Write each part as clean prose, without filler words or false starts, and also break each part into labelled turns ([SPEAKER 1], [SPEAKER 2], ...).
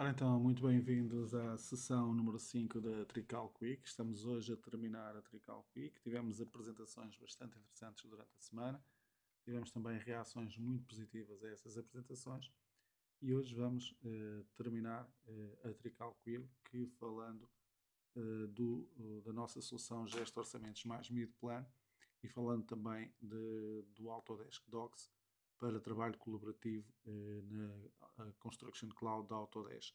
[SPEAKER 1] Ora então, muito bem-vindos à sessão número 5 da Trical Quick. Estamos hoje a terminar a Trical Quick. Tivemos apresentações bastante interessantes durante a semana. Tivemos também reações muito positivas a essas apresentações. E hoje vamos terminar a Trical Quick falando da nossa solução Gesto Orçamentos mais Midplan e falando também do Autodesk Docs para trabalho colaborativo na Construction Cloud da Autodesk.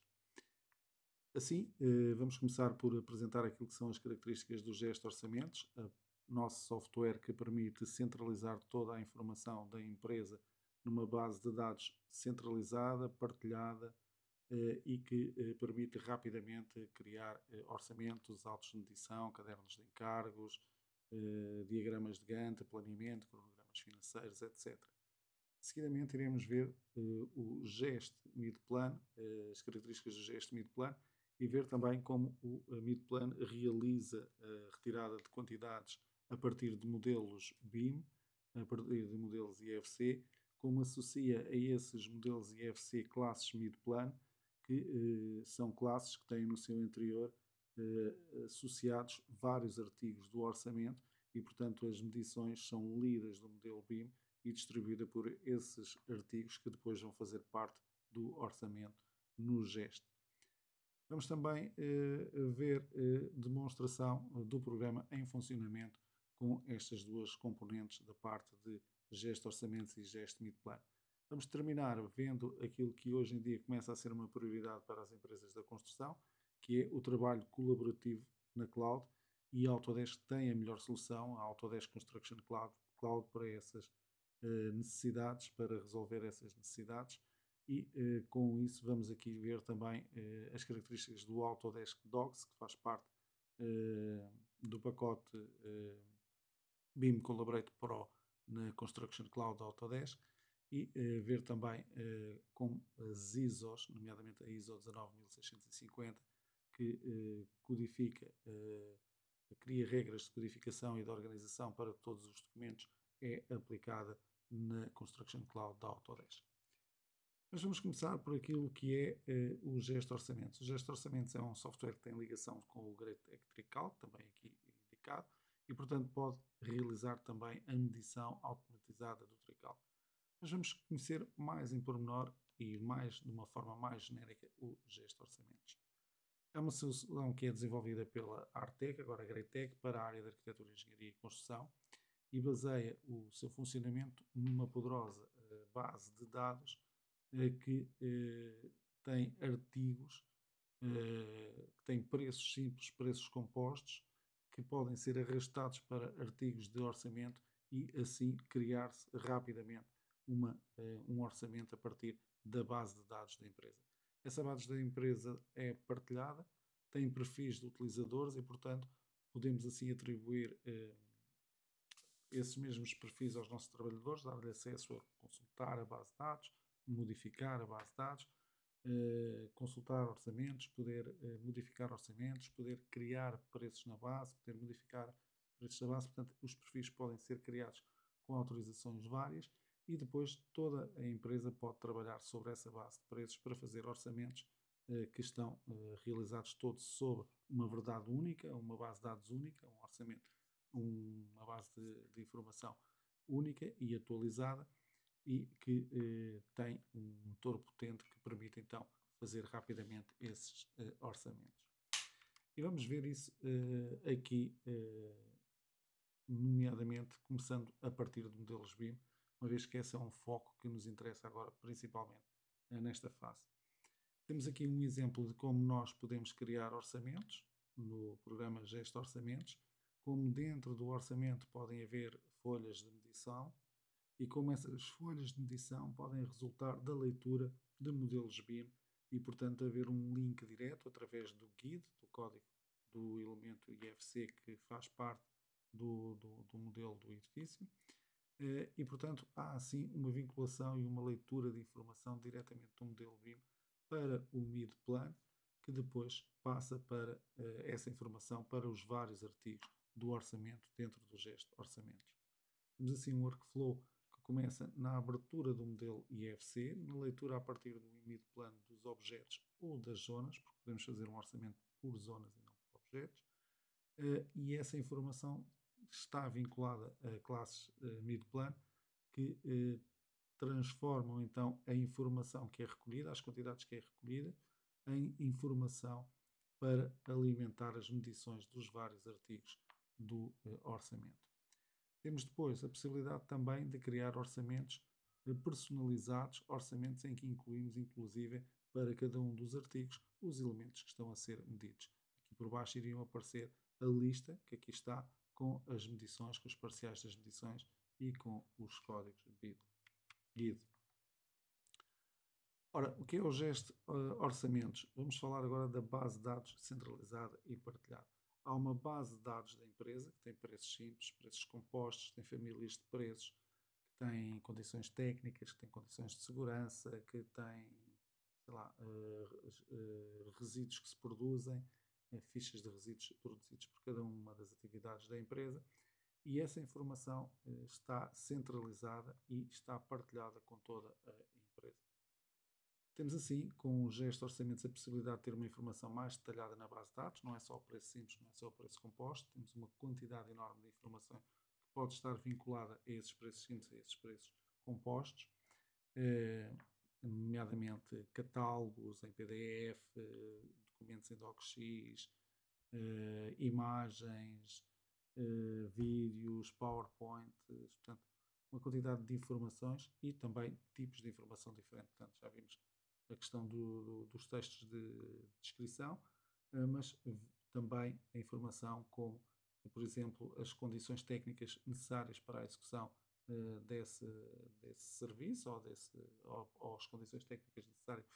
[SPEAKER 1] Assim, vamos começar por apresentar aquilo que são as características do Gesto Orçamentos, nosso software que permite centralizar toda a informação da empresa numa base de dados centralizada, partilhada e que permite rapidamente criar orçamentos, autos de medição, cadernos de encargos, diagramas de Gantt, planeamento, cronogramas financeiros, etc. Seguidamente iremos ver o Gesto Midplan, as características do Gesto Midplan e ver também como o Midplan realiza a retirada de quantidades a partir de modelos BIM, a partir de modelos IFC, como associa a esses modelos IFC classes Midplan, que são classes que têm no seu interior associados vários artigos do orçamento e, portanto, as medições são lidas do modelo BIM e distribuída por esses artigos que depois vão fazer parte do orçamento no Gesto. Vamos também ver demonstração do programa em funcionamento com estas duas componentes da parte de Gesto Orçamentos e Gesto Midplan. Vamos terminar vendo aquilo que hoje em dia começa a ser uma prioridade para as empresas da construção, que é o trabalho colaborativo na cloud, e a Autodesk tem a melhor solução, a Autodesk Construction Cloud para essas necessidades, para resolver essas necessidades. E com isso vamos aqui ver também as características do Autodesk Docs, que faz parte do pacote BIM Collaborate Pro na Construction Cloud da Autodesk, e ver também como as ISOs, nomeadamente a ISO 19650, que codifica, cria regras de codificação e de organização para todos os documentos, é aplicada na Construction Cloud da Autodesk. Mas vamos começar por aquilo que é o Gesto Orçamentos. O Gesto Orçamentos é um software que tem ligação com o Great Trical, também aqui indicado, e portanto pode realizar também a medição automatizada do Trical. Mas vamos conhecer mais em pormenor e mais de uma forma mais genérica o Gesto Orçamentos. É uma solução que é desenvolvida pela Artec, agora Greatech, para a área de Arquitetura, Engenharia e Construção, e baseia o seu funcionamento numa poderosa base de dados que tem artigos, que tem preços simples, preços compostos, que podem ser arrastados para artigos de orçamento e assim criar-se rapidamente um orçamento a partir da base de dados da empresa. Essa base da empresa é partilhada, tem perfis de utilizadores e, portanto, podemos assim atribuir esses mesmos perfis aos nossos trabalhadores, dar-lhe acesso a consultar a base de dados, modificar a base de dados, consultar orçamentos, poder modificar orçamentos, poder criar preços na base, poder modificar preços na base. Portanto, os perfis podem ser criados com autorizações várias e depois toda a empresa pode trabalhar sobre essa base de preços para fazer orçamentos que estão realizados todos sobre uma verdade única, uma base de dados única, um orçamento, uma base de informação única e atualizada e que tem um motor potente que permite então fazer rapidamente esses orçamentos. E vamos ver isso aqui, nomeadamente começando a partir de modelos BIM, uma vez que esse é um foco que nos interessa agora principalmente nesta fase. Temos aqui um exemplo de como nós podemos criar orçamentos no programa Gesto Orçamentos, como dentro do orçamento podem haver folhas de medição e como essas folhas de medição podem resultar da leitura de modelos BIM e, portanto, haver um link direto através do GUID, do código do elemento IFC que faz parte do modelo do edifício. E, portanto, há assim uma vinculação e uma leitura de informação diretamente do modelo BIM para o MID-Plan, que depois passa para essa informação para os vários artigos do orçamento dentro do gesto orçamentos. Temos assim um workflow que começa na abertura do modelo IFC, na leitura a partir do MID-Plan dos objetos ou das zonas, porque podemos fazer um orçamento por zonas e não por objetos, e essa informação está vinculada a classes MID-Plan que transformam então a informação que é recolhida, as quantidades que é recolhida, em informação para alimentar as medições dos vários artigos do orçamento. Temos depois a possibilidade também de criar orçamentos personalizados, orçamentos em que incluímos inclusive para cada um dos artigos os elementos que estão a ser medidos. Aqui por baixo iriam aparecer a lista que aqui está com as medições, com os parciais das medições e com os códigos BID. Ora, o que é o gesto orçamentos? Vamos falar agora da base de dados centralizada e partilhada. Há uma base de dados da empresa que tem preços simples, preços compostos, tem famílias de preços, que tem condições técnicas, que tem condições de segurança, que tem, sei lá, resíduos que se produzem, fichas de resíduos produzidos por cada uma das atividades da empresa. E essa informação está centralizada e está partilhada com toda a empresa. Temos assim, com o gesto orçamentos, a possibilidade de ter uma informação mais detalhada na base de dados, não é só o preço simples, não é só o preço composto, temos uma quantidade enorme de informação que pode estar vinculada a esses preços simples, a esses preços compostos, nomeadamente catálogos em PDF, documentos em DocX, imagens, vídeos, PowerPoint, portanto, uma quantidade de informações e também tipos de informação diferente. Portanto, já vimos a questão dos textos de descrição, mas também a informação como, por exemplo, as condições técnicas necessárias para a execução desse serviço ou as condições técnicas necessárias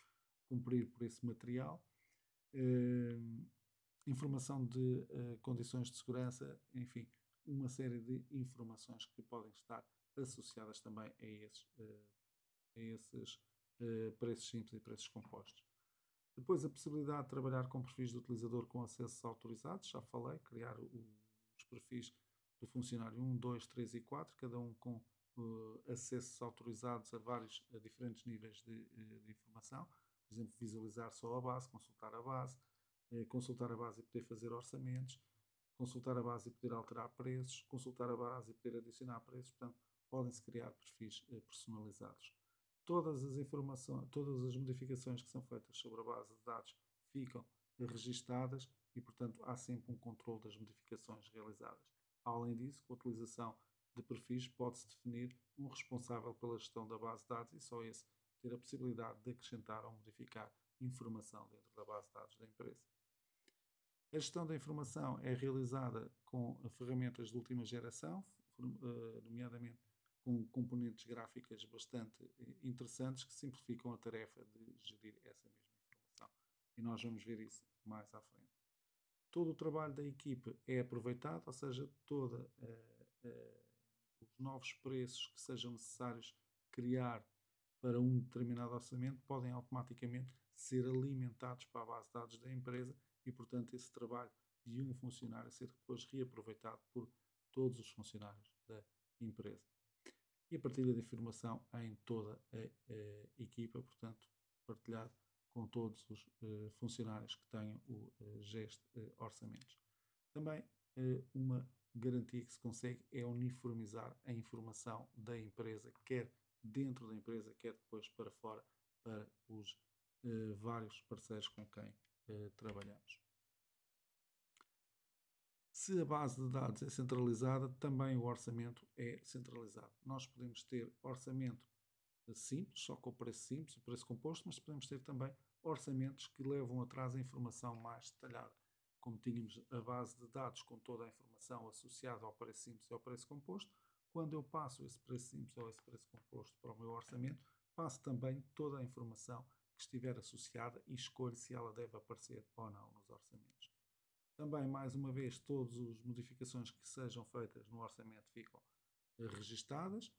[SPEAKER 1] cumprir por esse material, informação de condições de segurança, enfim, uma série de informações que podem estar associadas também a esses preços simples e preços compostos. Depois a possibilidade de trabalhar com perfis de utilizador com acessos autorizados, já falei, criar os perfis do funcionário 1, 2, 3 e 4, cada um com acessos autorizados a diferentes níveis de informação. Por exemplo, visualizar só a base, consultar a base e poder fazer orçamentos, consultar a base e poder alterar preços, consultar a base e poder adicionar preços. Portanto, podem-se criar perfis personalizados. Todas as informações, todas as modificações que são feitas sobre a base de dados ficam registadas e, portanto, há sempre um controle das modificações realizadas. Além disso, com a utilização de perfis, pode-se definir um responsável pela gestão da base de dados e só esse ter a possibilidade de acrescentar ou modificar informação dentro da base de dados da empresa. A gestão da informação é realizada com ferramentas de última geração, nomeadamente com componentes gráficas bastante interessantes que simplificam a tarefa de gerir essa mesma informação. E nós vamos ver isso mais à frente. Todo o trabalho da equipe é aproveitado, ou seja, toda os novos preços que sejam necessários criar para um determinado orçamento podem automaticamente ser alimentados para a base de dados da empresa e, portanto, esse trabalho de um funcionário ser depois reaproveitado por todos os funcionários da empresa. E a partilha de informação em toda a equipa, portanto, partilhado com todos os funcionários que tenham o gesto orçamentos. Também uma garantia que se consegue é uniformizar a informação da empresa, quer dentro da empresa, quer depois para fora, para os vários parceiros com quem trabalhamos. Se a base de dados é centralizada, também o orçamento é centralizado. Nós podemos ter orçamento simples, só com o preço simples, o preço composto, mas podemos ter também orçamentos que levam atrás a informação mais detalhada. Como tínhamos a base de dados com toda a informação associada ao preço simples e ao preço composto, quando eu passo esse preço simples ou esse preço composto para o meu orçamento, passo também toda a informação que estiver associada e escolho se ela deve aparecer ou não nos orçamentos. Também, mais uma vez, todas as modificações que sejam feitas no orçamento ficam registadas.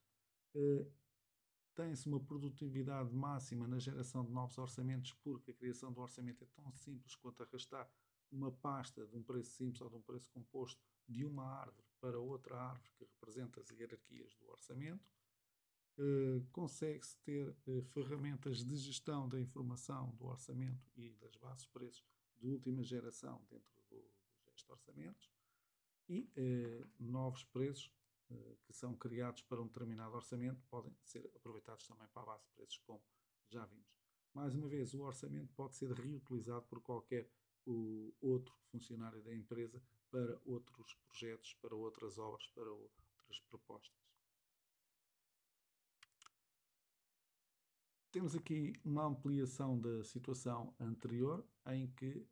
[SPEAKER 1] Tem-se uma produtividade máxima na geração de novos orçamentos, porque a criação do orçamento é tão simples quanto arrastar uma pasta de um preço simples ou de um preço composto de uma árvore para outra árvore que representa as hierarquias do orçamento. Consegue-se ter ferramentas de gestão da informação do orçamento e das bases de preços de última geração dentro do gesto de orçamentos e novos preços que são criados para um determinado orçamento podem ser aproveitados também para a base de preços, como já vimos. Mais uma vez, o orçamento pode ser reutilizado por qualquer outro funcionário da empresa para outros projetos, para outras obras, para outras propostas. Temos aqui uma ampliação da situação anterior, em que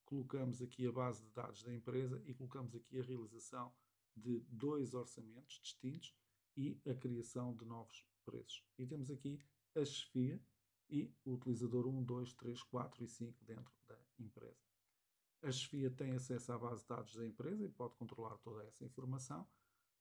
[SPEAKER 1] colocamos aqui a base de dados da empresa e colocamos aqui a realização de 2 orçamentos distintos e a criação de novos preços. E temos aqui a chefia e o utilizador 1, 2, 3, 4 e 5 dentro da empresa. A chefia tem acesso à base de dados da empresa e pode controlar toda essa informação.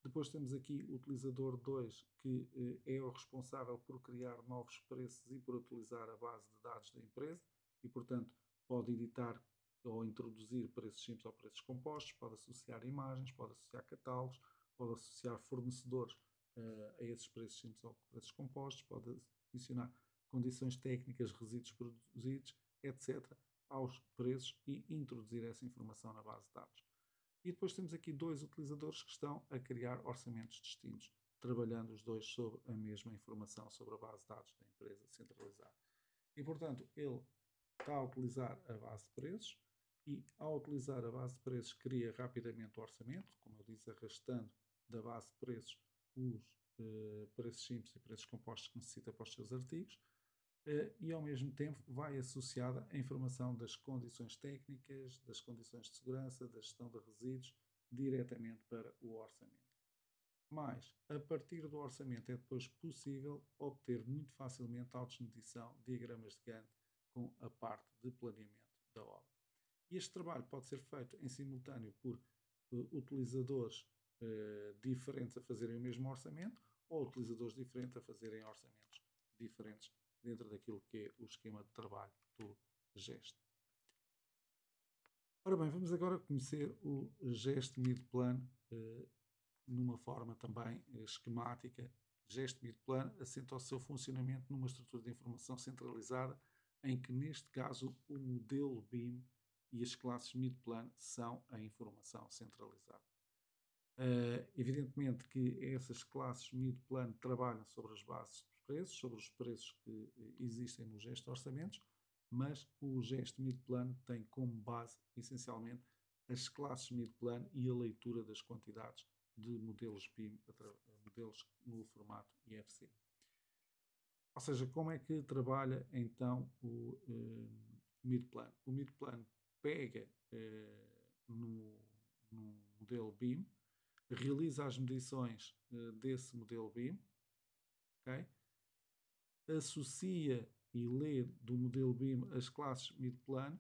[SPEAKER 1] Depois temos aqui o utilizador 2, que é o responsável por criar novos preços e por utilizar a base de dados da empresa e, portanto, pode editar ou introduzir preços simples ou preços compostos, pode associar imagens, pode associar catálogos, pode associar fornecedores a esses preços simples ou preços compostos, pode adicionar condições técnicas, resíduos produzidos, etc., aos preços e introduzir essa informação na base de dados. E depois temos aqui 2 utilizadores que estão a criar orçamentos distintos, trabalhando os dois sobre a mesma informação sobre a base de dados da empresa centralizada. E, portanto, ele está a utilizar a base de preços e, ao utilizar a base de preços, cria rapidamente o orçamento, como eu disse, arrastando da base de preços os preços simples e preços compostos que necessita para os seus artigos, e ao mesmo tempo vai associada a informação das condições técnicas, das condições de segurança, da gestão de resíduos, diretamente para o orçamento. Mas, a partir do orçamento é depois possível obter muito facilmente a automatização, diagramas de Gantt com a parte de planeamento da obra. E este trabalho pode ser feito em simultâneo por utilizadores diferentes a fazerem o mesmo orçamento ou utilizadores diferentes a fazerem orçamentos diferentes dentro daquilo que é o esquema de trabalho do gesto. Ora bem, vamos agora conhecer o gesto mid-plan numa forma também esquemática. Gesto mid-plan assenta o seu funcionamento numa estrutura de informação centralizada, em que neste caso o modelo BIM e as classes mid-plan são a informação centralizada. Evidentemente que essas classes mid-plan trabalham sobre as bases de preços, sobre os preços que existem no gesto de orçamentos, mas o gesto mid-plan tem como base, essencialmente, as classes mid-plan e a leitura das quantidades de modelos BIM, modelos no formato IFC. Ou seja, como é que trabalha então o mid-plan? O mid-plan pega no modelo BIM, realiza as medições desse modelo BIM, okay? Associa e lê do modelo BIM as classes mid-plan,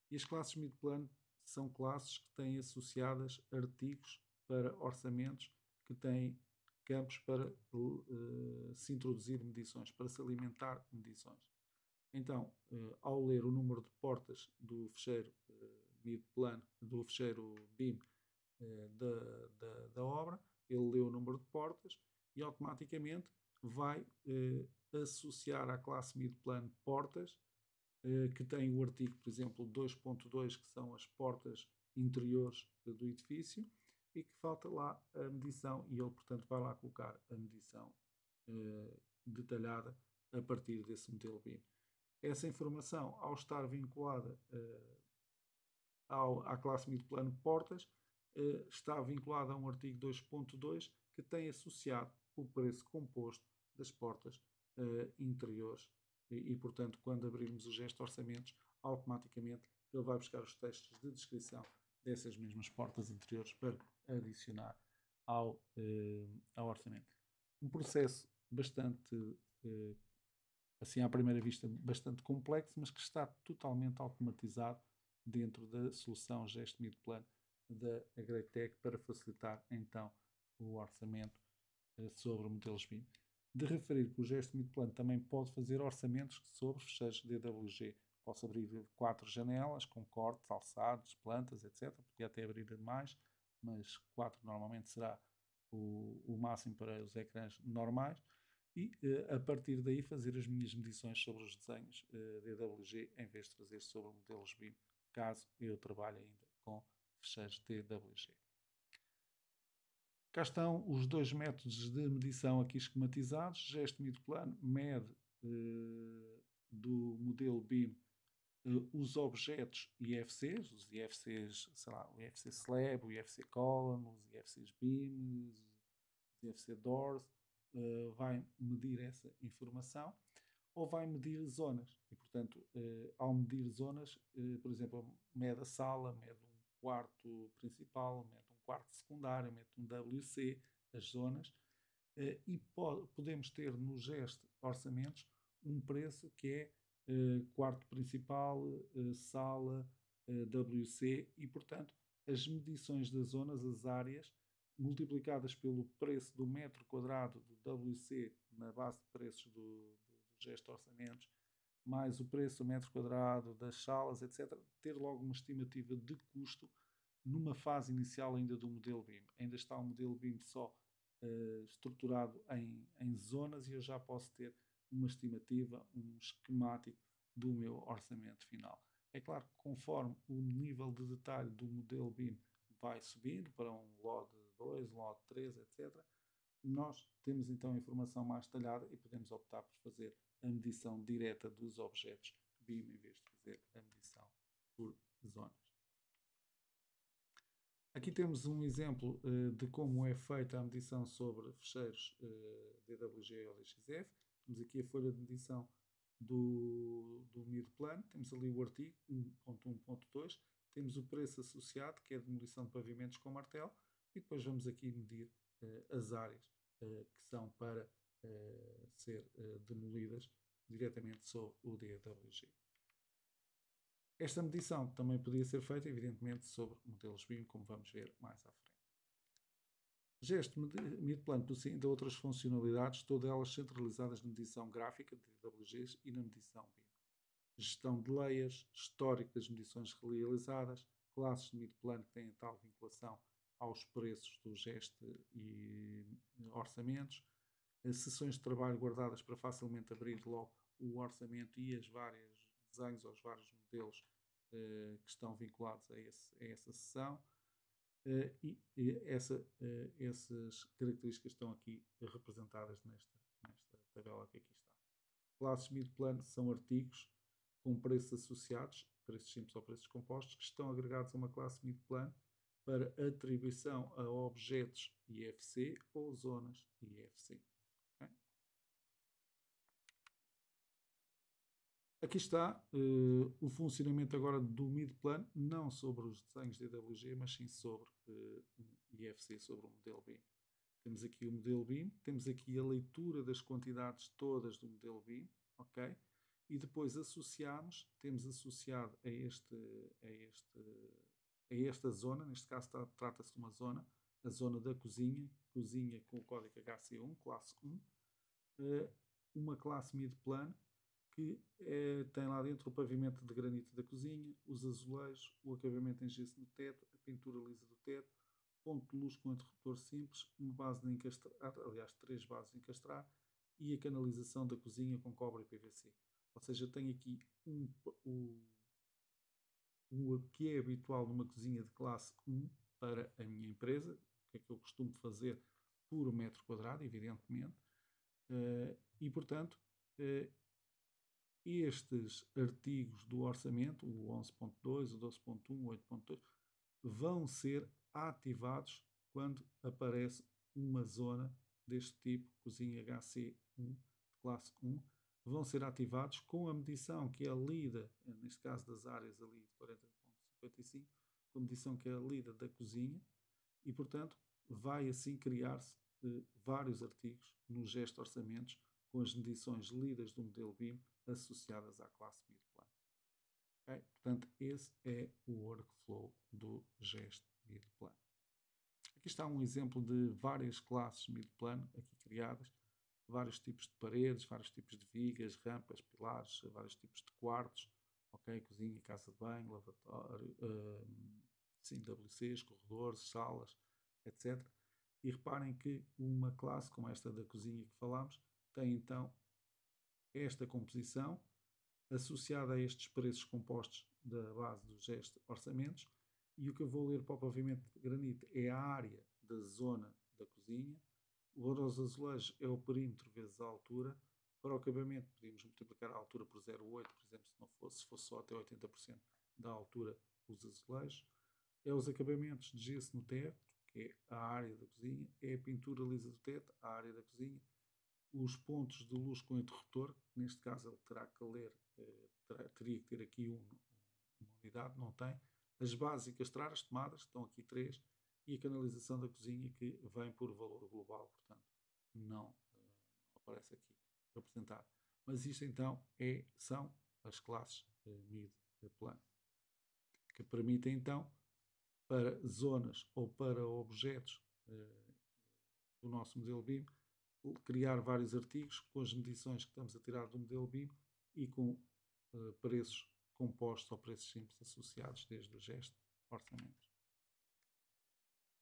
[SPEAKER 1] e as classes mid-plan são classes que têm associadas artigos para orçamentos que têm campos para se introduzir medições, para se alimentar medições. Então, ao ler o número de portas do fecheiro mid-plano, do fecheiro BIM da obra, ele lê o número de portas e automaticamente vai associar à classe mid-plano portas que tem o artigo, por exemplo, 2.2, que são as portas interiores do edifício, e que falta lá a medição, e ele, portanto, vai lá colocar a medição detalhada a partir desse modelo BIM. Essa informação, ao estar vinculada à classe mid-plano portas, está vinculada a um artigo 2.2 que tem associado o preço composto das portas interiores e, portanto, quando abrirmos o gesto de orçamentos, automaticamente ele vai buscar os textos de descrição dessas mesmas portas interiores para adicionar ao orçamento. Um processo bastante, assim à primeira vista, bastante complexo, mas que está totalmente automatizado dentro da solução Gesto Mid-Plano da Agritech para facilitar então o orçamento sobre modelos BIM. De referir que o Gesto Mid-Plano também pode fazer orçamentos sobre fecheiros DWG. Posso abrir 4 janelas com cortes, alçados, plantas, etc. Podia até abrir mais, mas 4 normalmente será o máximo para os ecrãs normais. E a partir daí fazer as minhas medições sobre os desenhos DWG em vez de fazer sobre modelos BIM, caso eu trabalhe ainda com fecheiros DWG. Cá estão os dois métodos de medição aqui esquematizados. Gesto mid-plano mede do modelo BIM os objetos IFCs, os IFCs, sei lá, o IFC Slab, o IFC Column, os IFCs BIM, os IFC Doors, vai medir essa informação ou vai medir zonas. E, portanto, ao medir zonas, por exemplo, mede a sala, mede um quarto principal, mede um quarto secundário, mede um WC, as zonas, e podemos ter no gesto orçamentos um preço que é quarto principal, sala, WC e, portanto, as medições das zonas, as áreas, multiplicadas pelo preço do metro quadrado do WC na base de preços do gesto orçamentos, mais o preço do metro quadrado das salas, etc., ter logo uma estimativa de custo numa fase inicial ainda do modelo BIM. Ainda está o modelo BIM só estruturado em zonas e eu já posso ter uma estimativa, um esquemático do meu orçamento final. É claro que conforme o nível de detalhe do modelo BIM vai subindo para um LOD 2, LOD 3, etc., nós temos então a informação mais detalhada e podemos optar por fazer a medição direta dos objetos BIM em vez de fazer a medição por zonas. Aqui temos um exemplo de como é feita a medição sobre fecheiros DWG ou DXF. Temos aqui a folha de medição do mid-plano, temos ali o artigo 1.1.2, temos o preço associado, que é a demolição de pavimentos com martelo, e depois vamos aqui medir as áreas que são para ser demolidas diretamente sobre o DWG. Esta medição também podia ser feita, evidentemente, sobre modelos BIM, como vamos ver mais à frente. Gesto mid-plano possui ainda outras funcionalidades, todas elas centralizadas na medição gráfica de DWGs e na medição BIM. Gestão de layers, histórico das medições realizadas, classes de mid-plano que têm tal vinculação aos preços do gesto e orçamentos, sessões de trabalho guardadas para facilmente abrir logo o orçamento e as várias desenhos ou os vários modelos que estão vinculados a essa sessão. Essas características estão aqui representadas nesta tabela que aqui está. Classes mid-plano são artigos com preços associados, preços simples ou preços compostos, que estão agregados a uma classe mid-plano para atribuição a objetos IFC ou zonas IFC. Okay? Aqui está o funcionamento agora do mid-plano, não sobre os desenhos de DWG, mas sim sobre um IFC, sobre o modelo BIM. Temos aqui o modelo BIM, temos aqui a leitura das quantidades todas do modelo BIM, ok? E depois temos associado a esta zona, neste caso trata-se de uma zona, a zona da cozinha, cozinha com o código HC1, classe 1, uma classe mid-plano que tem lá dentro o pavimento de granito da cozinha, os azulejos, o acabamento em gesso no teto, a pintura lisa do teto, ponto de luz com interruptor simples, uma base de encastrar, aliás, 3 bases de encastrar, e a canalização da cozinha com cobre e PVC. Ou seja, tenho aqui o que é habitual numa cozinha de classe 1 para a minha empresa, o que é que eu costumo fazer por metro quadrado, evidentemente, e portanto, estes artigos do orçamento, o 11.2, o 12.1, o 8.2, vão ser ativados quando aparece uma zona deste tipo, cozinha HC1, classe 1, vão ser ativados com a medição que é lida, neste caso das áreas ali de 40.55, com a medição que é lida da cozinha, e portanto vai assim criar-se vários artigos no gesto orçamentos com as medições lidas do modelo BIM associadas à classe mid-plano. Okay? Portanto, esse é o workflow do gesto mid-plano. Aqui está um exemplo de várias classes mid-plano aqui criadas, vários tipos de paredes, vários tipos de vigas, rampas, pilares, vários tipos de quartos, ok? Cozinha, casa de banho, lavatório, sim, WCs, corredores, salas, etc. E reparem que uma classe como esta da cozinha que falámos tem então esta composição associada a estes preços compostos da base dos gestos orçamentos, e o que eu vou ler para o pavimento de granito é a área da zona da cozinha, o aos azulejos é o perímetro vezes a altura, para o acabamento podíamos multiplicar a altura por 0,8, por exemplo, se fosse só até 80% da altura os azulejos, é os acabamentos de gesso no teto, que é a área da cozinha, é a pintura lisa do teto, a área da cozinha, os pontos de luz com interruptor, neste caso ele terá que ler, teria que ter aqui uma unidade, não tem. As bases e castrar, as tomadas, estão aqui 3, e a canalização da cozinha que vem por valor global, portanto não aparece aqui representado. Mas isto então são as classes mid-plano, que permitem então para zonas ou para objetos do nosso modelo BIM criar vários artigos com as medições que estamos a tirar do modelo BIM e com preços compostos ou preços simples associados desde o gesto orçamento.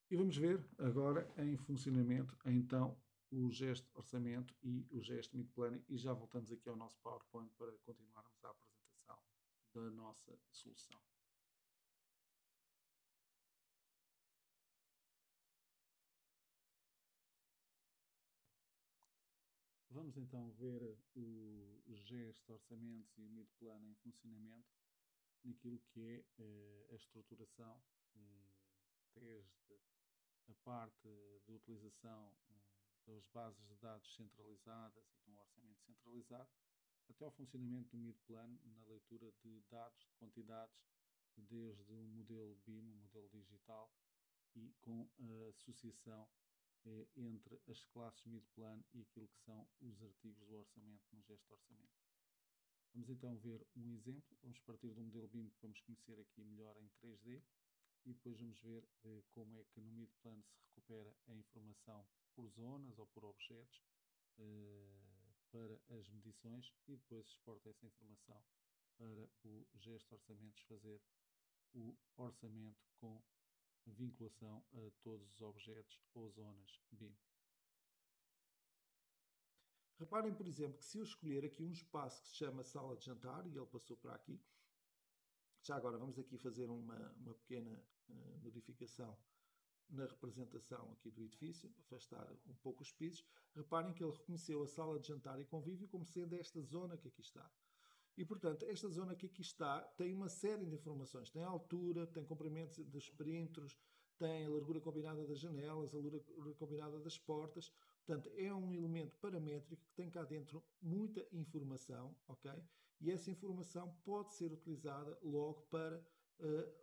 [SPEAKER 1] E vamos ver agora em funcionamento então o gesto orçamento e o gesto mid-planning, e já voltamos aqui ao nosso PowerPoint para continuarmos a apresentação da nossa solução. Vamos então ver o gesto, orçamentos e o mid-plano em funcionamento naquilo que é a estruturação, desde a parte de utilização das bases de dados centralizadas e de um orçamento centralizado, até ao funcionamento do mid-plano na leitura de dados, de quantidades, desde um modelo BIM, um modelo digital, e com a associação entre as classes mid-plano e aquilo que são os artigos do orçamento no gesto orçamento. Vamos então ver um exemplo. Vamos partir do modelo BIM que vamos conhecer aqui melhor em 3D, e depois vamos ver como é que no mid-plano se recupera a informação por zonas ou por objetos para as medições, e depois exporta essa informação para o gesto orçamentos fazer o orçamento com vinculação a todos os objetos ou zonas BIM.
[SPEAKER 2] Reparem, por exemplo, que se eu escolher aqui um espaço que se chama sala de jantar, e ele passou para aqui, já agora vamos aqui fazer uma pequena modificação na representação aqui do edifício, afastar um pouco os pisos. Reparem que ele reconheceu a sala de jantar e convívio como sendo esta zona que aqui está. E, portanto, esta zona que aqui está tem uma série de informações. Tem a altura, tem comprimento dos perímetros, tem a largura combinada das janelas, a largura combinada das portas. Portanto, é um elemento paramétrico que tem cá dentro muita informação, ok? E essa informação pode ser utilizada logo para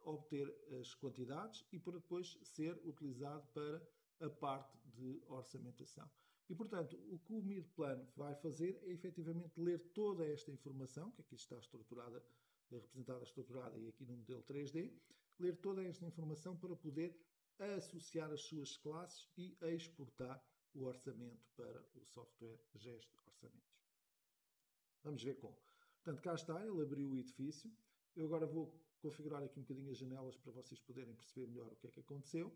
[SPEAKER 2] obter as quantidades e para depois ser utilizado para a parte de orçamentação. E, portanto, o que o mid-plano vai fazer é efetivamente ler toda esta informação, que aqui está estruturada, representada estruturada e aqui no modelo 3D, ler toda esta informação para poder a associar as suas classes e a exportar o orçamento para o software Gesto Orçamentos. Vamos ver como. Portanto, cá está, ele abriu o edifício. Eu agora vou configurar aqui um bocadinho as janelas para vocês poderem perceber melhor o que é que aconteceu.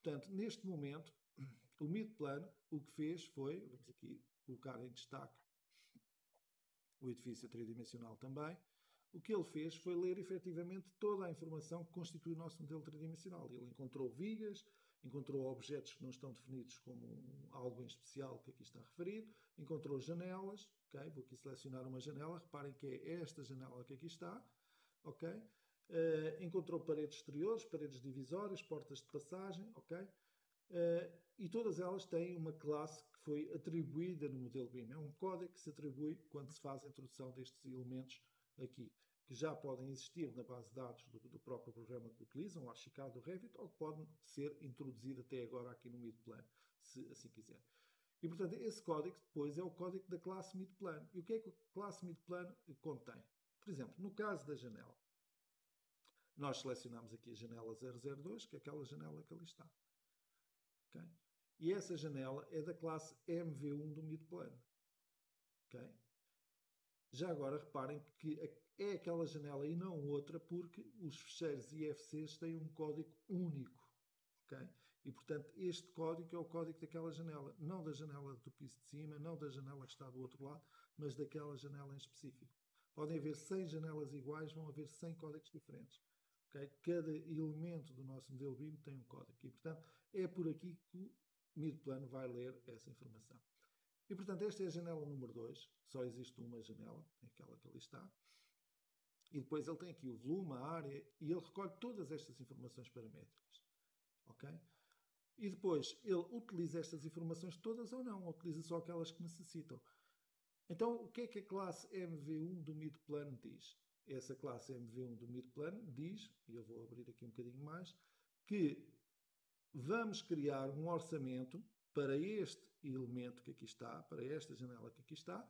[SPEAKER 2] Portanto, neste momento, o Midplan o que fez foi, vamos aqui colocar em destaque o edifício tridimensional também, o que ele fez foi ler efetivamente toda a informação que constitui o nosso modelo tridimensional. Ele encontrou vigas, encontrou objetos que não estão definidos como algo em especial que aqui está referido, encontrou janelas, ok? Vou aqui selecionar uma janela, reparem que é esta janela que aqui está, ok? Encontrou paredes exteriores, paredes divisórias, portas de passagem, ok? E todas elas têm uma classe que foi atribuída no modelo BIM. É um código que se atribui quando se faz a introdução destes elementos aqui, que já podem existir na base de dados do próprio programa que utilizam, o archicad do Revit, ou que podem ser introduzidos até agora aqui no Midplan, se assim quiser. E, portanto, esse código depois é o código da classe Midplan. E o que é que a classe Midplan contém? Por exemplo, no caso da janela, nós selecionamos aqui a janela 002, que é aquela janela que ali está. Okay? E essa janela é da classe MV1 do Midplan. Okay? Já agora reparem que é aquela janela e não outra, porque os ficheiros IFCs têm um código único. Okay? E, portanto, este código é o código daquela janela. Não da janela do piso de cima, não da janela que está do outro lado, mas daquela janela em específico. Podem haver 100 janelas iguais, vão haver 100 códigos diferentes. Okay? Cada elemento do nosso modelo BIM tem um código. E, portanto, é por aqui que o Midplan vai ler essa informação. E, portanto, esta é a janela número 2. Só existe uma janela, é aquela que ali está. E depois ele tem aqui o volume, a área, e ele recolhe todas estas informações paramétricas. Ok? E depois ele utiliza estas informações todas ou não, ou utiliza só aquelas que necessitam. Então, o que é que a classe MV1 do Midplan diz? Essa classe MV1 do Midplan diz, e eu vou abrir aqui um bocadinho mais, que vamos criar um orçamento para este elemento que aqui está, para esta janela que aqui está,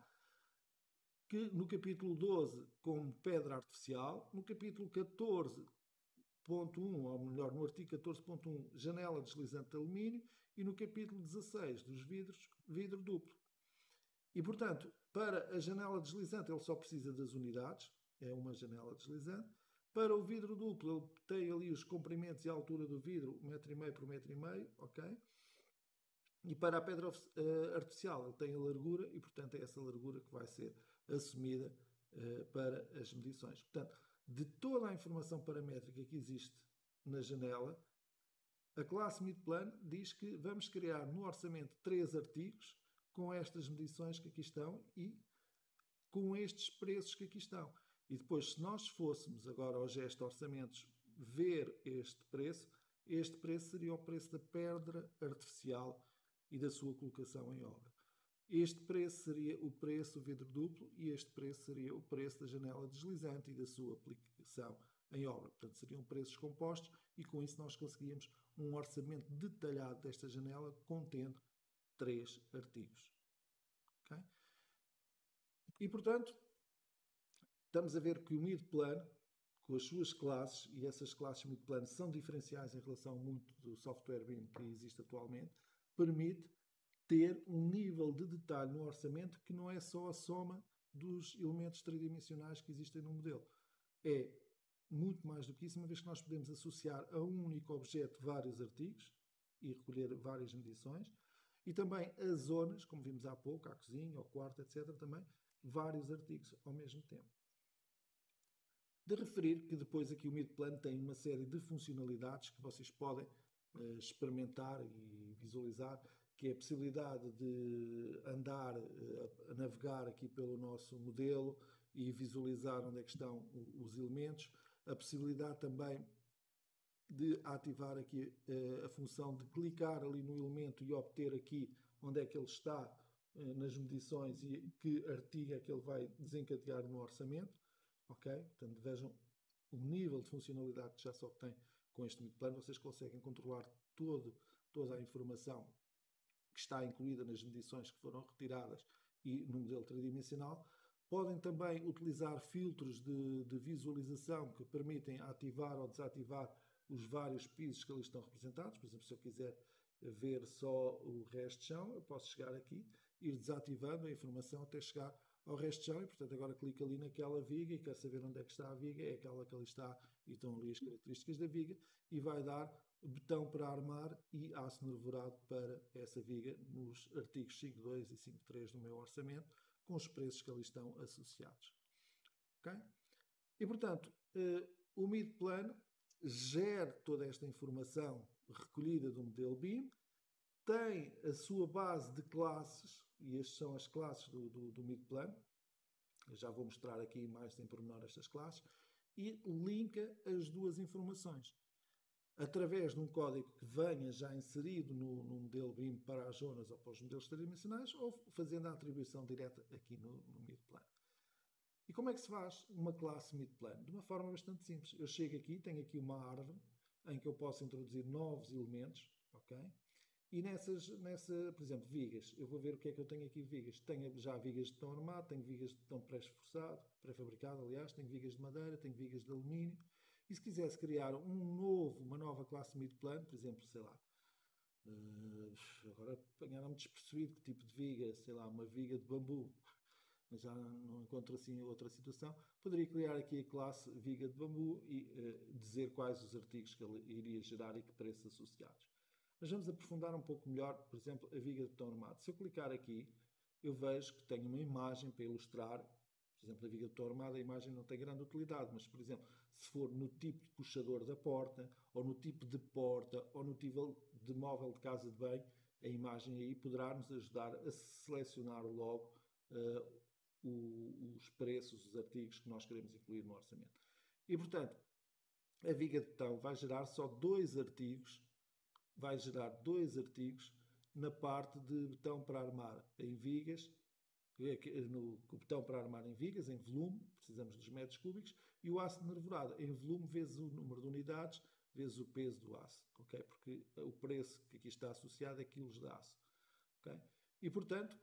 [SPEAKER 2] que no capítulo 12 como pedra artificial, no capítulo 14.1, ou melhor, no artigo 14.1, janela deslizante de alumínio, e no capítulo 16 dos vidros, vidro duplo. E, portanto, para a janela deslizante ele só precisa das unidades, é uma janela deslizante. Para o vidro duplo ele tem ali os comprimentos e a altura do vidro, 1,5 m por 1,5 m, ok? E para a pedra artificial ele tem a largura e, portanto, é essa largura que vai ser assumida para as medições. Portanto, de toda a informação paramétrica que existe na janela, a classe Midplan diz que vamos criar no orçamento 3 artigos com estas medições que aqui estão e com estes preços que aqui estão. E depois, se nós fôssemos agora ao gesto orçamentos ver este preço seria o preço da pedra artificial e da sua colocação em obra. Este preço seria o preço do vidro duplo e este preço seria o preço da janela deslizante e da sua aplicação em obra. Portanto, seriam preços compostos e com isso nós conseguíamos um orçamento detalhado desta janela contendo 3 artigos. Okay? E, portanto, estamos a ver que o Midplan, com as suas classes, e essas classes Midplan são diferenciais em relação muito do software BIM que existe atualmente, permite ter um nível de detalhe no orçamento que não é só a soma dos elementos tridimensionais que existem no modelo. É muito mais do que isso, uma vez que nós podemos associar a um único objeto vários artigos e recolher várias medições, e também as zonas, como vimos há pouco, a cozinha, ao quarto, etc., também vários artigos ao mesmo tempo. De referir que depois aqui o Midplan tem uma série de funcionalidades que vocês podem experimentar e visualizar, que é a possibilidade de andar, a navegar aqui pelo nosso modelo e visualizar onde é que estão os elementos, a possibilidade também de ativar aqui a função de clicar ali no elemento e obter aqui onde é que ele está nas medições e que artigo é que ele vai desencadear no orçamento. Ok? Portanto, vejam o nível de funcionalidade que já se obtém com este Midplan. Vocês conseguem controlar toda a informação que está incluída nas medições que foram retiradas e no modelo tridimensional. Podem também utilizar filtros de visualização que permitem ativar ou desativar os vários pisos que ali estão representados. Por exemplo, se eu quiser ver só o resto de chão, eu posso chegar aqui, ir desativando a informação até chegar ao resto de chão e, portanto, agora clico ali naquela viga e quero saber onde é que está a viga, é aquela que ali está e estão ali as características da viga e vai dar betão para armar e aço nervurado para essa viga nos artigos 5.2 e 5.3 do meu orçamento, com os preços que ali estão associados. Okay? E, portanto, o MIDPlan gera toda esta informação recolhida do modelo BIM, tem a sua base de classes, e estas são as classes do MIDPlan, eu já vou mostrar aqui mais em pormenor estas classes, e linka as duas informações. Através de um código que venha já inserido no modelo BIM para as zonas ou para os modelos tridimensionais, ou fazendo a atribuição direta aqui no MIDPlan. E como é que se faz uma classe MIDPlan? De uma forma bastante simples. Eu chego aqui, tenho aqui uma árvore em que eu posso introduzir novos elementos, ok? E por exemplo, vigas. Eu vou ver o que é que eu tenho aqui de vigas. Tenho já vigas de betão armado, tenho vigas de betão pré-fabricado, aliás, tenho vigas de madeira, tenho vigas de alumínio. E se quisesse criar uma nova classe MIDPlan, por exemplo, sei lá, agora apanharam-me despercebido que tipo de viga, sei lá, uma viga de bambu, mas já não encontro assim outra situação, poderia criar aqui a classe viga de bambu e dizer quais os artigos que ele iria gerar e que preços associados. Mas vamos aprofundar um pouco melhor, por exemplo, a viga de betão armado. Se eu clicar aqui, eu vejo que tenho uma imagem para ilustrar. Por exemplo, a viga de betão armado, a imagem não tem grande utilidade, mas, por exemplo, se for no tipo de puxador da porta, ou no tipo de porta, ou no tipo de móvel de casa de banho, a imagem aí poderá nos ajudar a selecionar logo os preços, os artigos que nós queremos incluir no orçamento. E, portanto, a viga de betão vai gerar só dois artigos na parte de betão para armar em vigas, no betão para armar em vigas, em volume, precisamos dos metros cúbicos, e o aço nervurado em volume vezes o número de unidades, vezes o peso do aço, ok? Porque o preço que aqui está associado é quilos de aço, ok? E, portanto,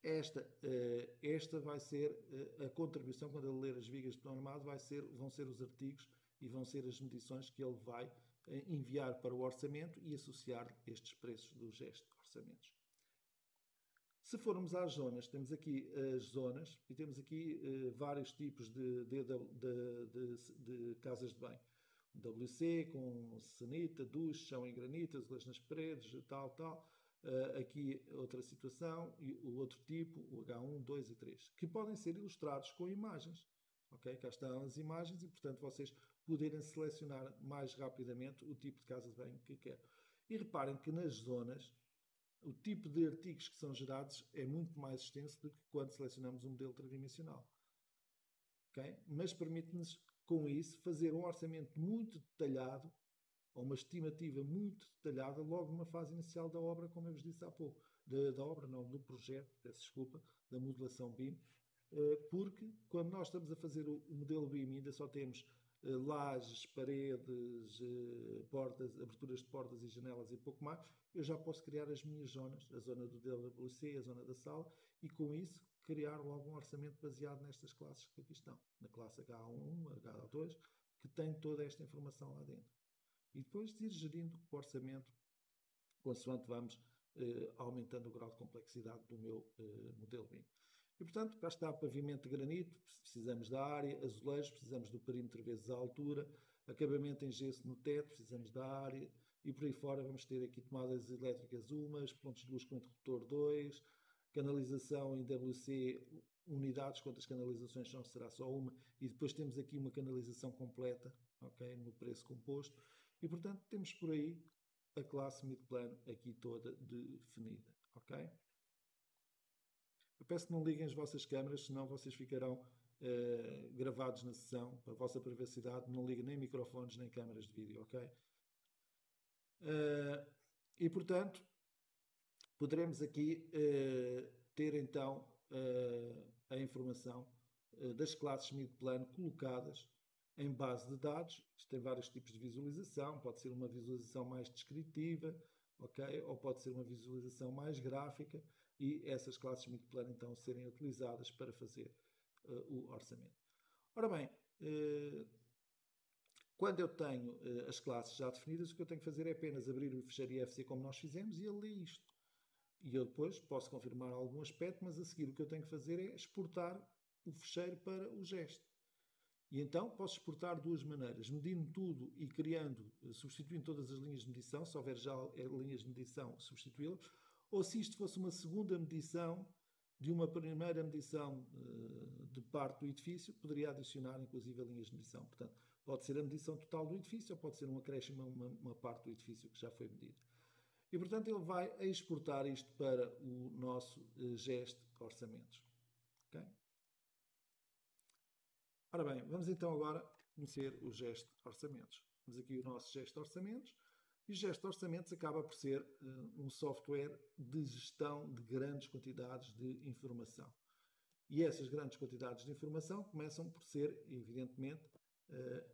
[SPEAKER 2] esta vai ser a contribuição, quando ele ler as vigas de betão armado, vão ser os artigos e vão ser as medições que ele vai enviar para o orçamento e associar estes preços dos orçamentos. Se formos às zonas, temos aqui as zonas e temos aqui vários tipos de casas de banho. WC com sanita, duche, chão em granito, azulejos nas paredes, tal. Aqui outra situação e o outro tipo, o H1, 2 e 3, que podem ser ilustrados com imagens. Ok? Cá estão as imagens e, portanto, vocês poderem selecionar mais rapidamente o tipo de casa de banho que quer. E reparem que nas zonas, o tipo de artigos que são gerados é muito mais extenso do que quando selecionamos um modelo tridimensional. Okay? Mas permite-nos, com isso, fazer um orçamento muito detalhado, ou uma estimativa muito detalhada, logo numa fase inicial da obra, como eu vos disse há pouco. Do projeto, peço desculpa, da modelação BIM, porque quando nós estamos a fazer o modelo BIM ainda só temos lajes, paredes, portas, aberturas de portas e janelas e pouco mais, eu já posso criar as minhas zonas, a zona do DWC, a zona da sala, e com isso criar logo um orçamento baseado nestas classes que aqui estão, na classe H1, H2, que tem toda esta informação lá dentro. E depois de ir gerindo o orçamento, consoante vamos aumentando o grau de complexidade do meu modelo BIM. E, portanto, cá está pavimento de granito, precisamos da área, azulejos, precisamos do perímetro vezes a altura, acabamento em gesso no teto, precisamos da área, e por aí fora vamos ter aqui tomadas elétricas umas, pontos de luz com interruptor 2, canalização em WC, unidades, quantas canalizações são, será só uma, e depois temos aqui uma canalização completa, ok, no preço composto, e portanto temos por aí a classe MIDPlan aqui toda definida, ok? Eu peço que não liguem as vossas câmaras, senão vocês ficarão gravados na sessão, para a vossa privacidade, não liguem nem microfones nem câmaras de vídeo, ok? E portanto, poderemos aqui ter então a informação das classes MIDPlan colocadas em base de dados. Isto tem vários tipos de visualização, pode ser uma visualização mais descritiva, ok? Ou pode ser uma visualização mais gráfica, e essas classes multiplano então serem utilizadas para fazer o orçamento. Ora bem, quando eu tenho as classes já definidas, o que eu tenho que fazer é apenas abrir o ficheiro IFC como nós fizemos e ele lê isto. E eu depois posso confirmar algum aspecto, mas a seguir o que eu tenho que fazer é exportar o ficheiro para o gesto. E então posso exportar de duas maneiras, medindo tudo e criando, substituindo todas as linhas de medição, se houver já linhas de medição, substituí-las, ou se isto fosse uma segunda medição de uma primeira medição de parte do edifício, poderia adicionar inclusive a linhas de medição. Portanto, pode ser a medição total do edifício ou pode ser um acréscimo a uma parte do edifício que já foi medida. E, portanto, ele vai exportar isto para o nosso gesto orçamentos. Okay? Ora bem, vamos então agora conhecer o gesto orçamentos. Temos aqui o nosso gesto orçamentos. E o gesto orçamentos acaba por ser um software de gestão de grandes quantidades de informação. E essas grandes quantidades de informação começam por ser, evidentemente,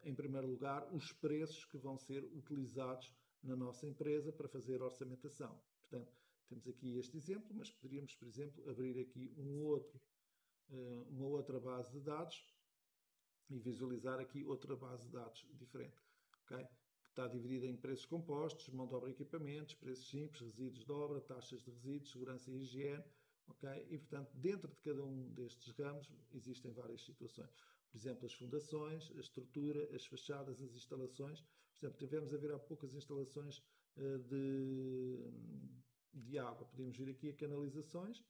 [SPEAKER 2] em primeiro lugar, os preços que vão ser utilizados na nossa empresa para fazer orçamentação. Portanto, temos aqui este exemplo, mas poderíamos, por exemplo, abrir aqui uma outra base de dados e visualizar aqui outra base de dados diferente. Okay? Que está dividida em preços compostos, mão de obra e equipamentos, preços simples, resíduos de obra, taxas de resíduos, segurança e higiene. Okay? E, portanto, dentro de cada um destes ramos existem várias situações. Por exemplo, as fundações, a estrutura, as fachadas, as instalações. Por exemplo, tivemos a ver há poucas instalações de água. Podemos vir aqui a canalizações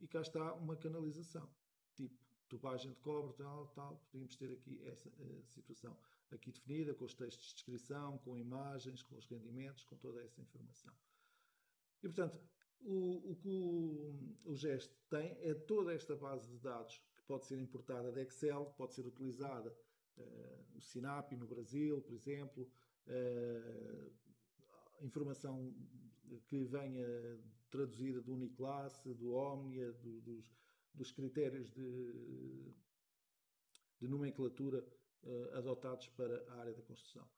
[SPEAKER 2] e cá está uma canalização, tipo tubagem de cobre, tal. Podemos ter aqui essa situação aqui definida, com os textos de descrição, com imagens, com os rendimentos, com toda essa informação. E, portanto, o que o gesto tem é toda esta base de dados que pode ser importada de Excel, que pode ser utilizada no SINAPI, no Brasil, por exemplo, informação que venha traduzida do Uniclasse, do Omnia, dos critérios de nomenclatura adotados para a área da construção.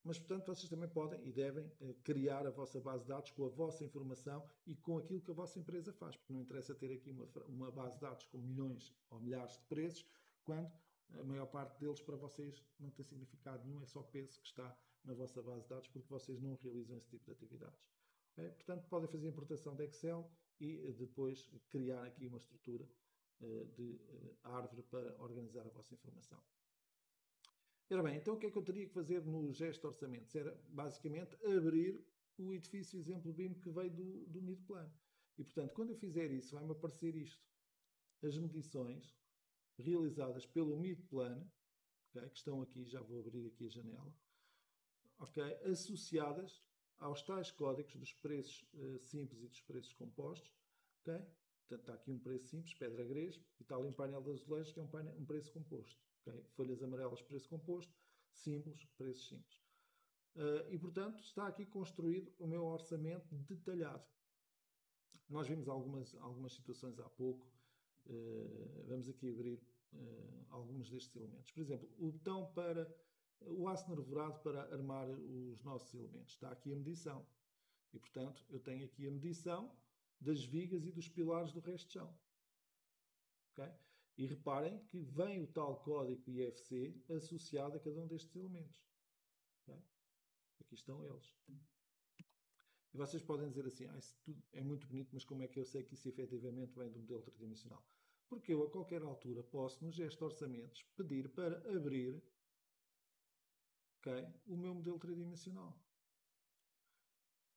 [SPEAKER 2] Mas, portanto, vocês também podem e devem criar a vossa base de dados com a vossa informação e com aquilo que a vossa empresa faz, porque não interessa ter aqui uma base de dados com milhões ou milhares de preços, quando a maior parte deles para vocês não tem significado nenhum, é só peso que está na vossa base de dados, porque vocês não realizam esse tipo de atividades. Okay? Portanto, podem fazer a importação de Excel e depois criar aqui uma estrutura de árvore para organizar a vossa informação. Ora bem, então o que é que eu teria que fazer no gesto de orçamentos? Era basicamente abrir o edifício exemplo BIM que veio do MIDPlan. E portanto, quando eu fizer isso, vai-me aparecer isto. As medições realizadas pelo MIDPlan, okay, que estão aqui, já vou abrir aqui a janela, okay, associadas aos tais códigos dos preços simples e dos preços compostos. Okay? Portanto, está aqui um preço simples, pedra grés, e está ali um painel de azulejos que é um preço composto. Okay? Folhas amarelas, preço composto, simples, preços simples. E, portanto, está aqui construído o meu orçamento detalhado. Nós vimos algumas situações há pouco. Vamos aqui abrir alguns destes elementos. Por exemplo, o botão para o aço nervurado para armar os nossos elementos. Está aqui a medição. E, portanto, eu tenho aqui a medição das vigas e dos pilares do resto de chão. Okay? E reparem que vem o tal código IFC associado a cada um destes elementos. Okay? Aqui estão eles. E vocês podem dizer assim, isso tudo é muito bonito, mas como é que eu sei que isso efetivamente vem do modelo tridimensional? Porque eu, a qualquer altura, posso, no gesto de orçamentos, pedir para abrir o meu modelo tridimensional.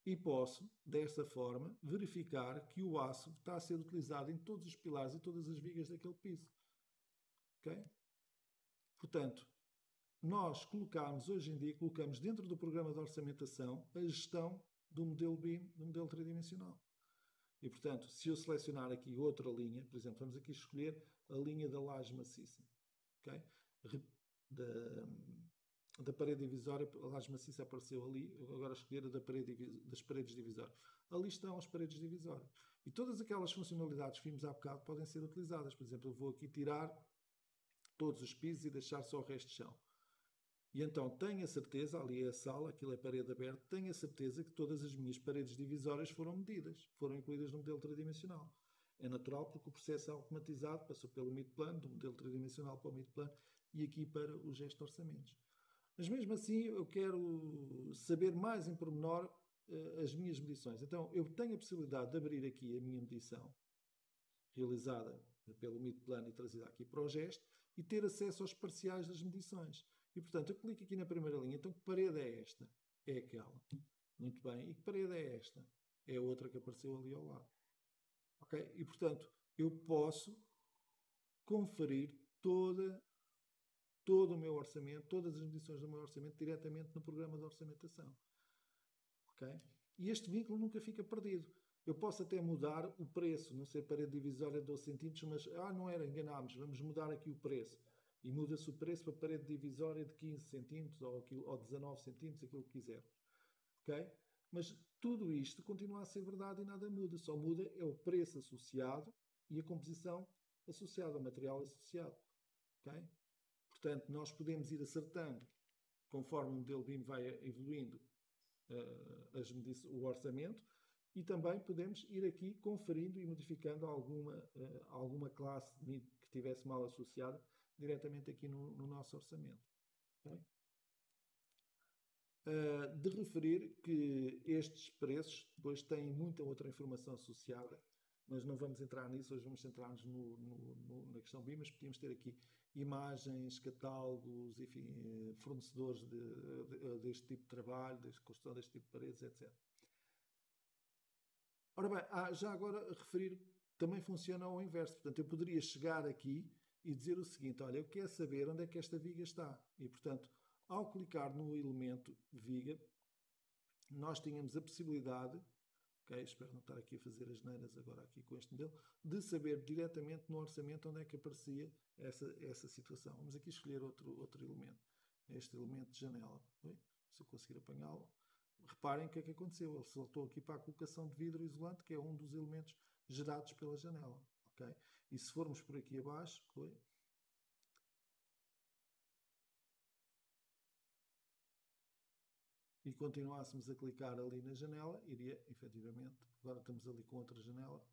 [SPEAKER 2] E posso, desta forma, verificar que o aço está a ser utilizado em todos os pilares e todas as vigas daquele piso. Okay? Portanto, nós hoje em dia, colocamos dentro do programa de orçamentação a gestão do modelo BIM, do modelo tridimensional. E, portanto, se eu selecionar aqui outra linha, por exemplo, vamos aqui escolher a linha da laje maciça. Okay? Da parede divisória, a laje maciça apareceu ali, agora escolher a das paredes divisórias. Ali estão as paredes divisórias. E todas aquelas funcionalidades que vimos há bocado podem ser utilizadas. Por exemplo, eu vou aqui tirar todos os pisos e deixar só o resto de chão. E então tenho a certeza, ali é a sala, aquilo é parede aberta, tenho a certeza que todas as minhas paredes divisórias foram medidas, foram incluídas no modelo tridimensional. É natural porque o processo é automatizado, passou pelo MIDPlan, do modelo tridimensional para o MIDPlan e aqui para o gesto de orçamentos. Mas mesmo assim eu quero saber mais em pormenor as minhas medições. Então eu tenho a possibilidade de abrir aqui a minha medição realizada pelo MIDPlan e trazida aqui para o gesto e ter acesso aos parciais das medições. E portanto eu clico aqui na primeira linha. Então que parede é esta? É aquela. Muito bem. E que parede é esta? É a outra que apareceu ali ao lado. Ok? E portanto eu posso conferir todo o meu orçamento, todas as medições do meu orçamento diretamente no programa de orçamentação. Ok? E este vínculo nunca fica perdido. Eu posso até mudar o preço, não sei, parede divisória de 12 centímetros, mas não era, enganámos, vamos mudar aqui o preço. E muda-se o preço para parede divisória de 15 centímetros ou 19 centímetros, aquilo que quisermos. Ok? Mas tudo isto continua a ser verdade e nada muda. Só muda é o preço associado e a composição associada, o material associado. Ok? Portanto, nós podemos ir acertando, conforme o modelo BIM vai evoluindo, o orçamento, e também podemos ir aqui conferindo e modificando alguma classe que estivesse mal associada diretamente aqui no nosso orçamento. Okay? De referir que estes preços depois têm muita outra informação associada, mas não vamos entrar nisso, hoje vamos centrar-nos na questão BIM, mas podíamos ter aqui imagens, catálogos, enfim, fornecedores deste tipo de trabalho, de construção deste tipo de paredes, etc. Ora bem, já agora referir também funciona ao inverso. Portanto, eu poderia chegar aqui e dizer o seguinte: olha, eu quero saber onde é que esta viga está. E, portanto, ao clicar no elemento viga, nós tínhamos a possibilidade, ok, espero não estar aqui a fazer as neiras agora aqui com este modelo, de saber diretamente no orçamento onde é que aparecia essa situação. Vamos aqui escolher outro elemento. Este elemento de janela. Se eu conseguir apanhá-lo. Reparem o que é que aconteceu. Ele saltou aqui para a colocação de vidro isolante, que é um dos elementos gerados pela janela. Okay? E se formos por aqui abaixo, e continuássemos a clicar ali na janela, iria efetivamente. Agora estamos ali com outra janela.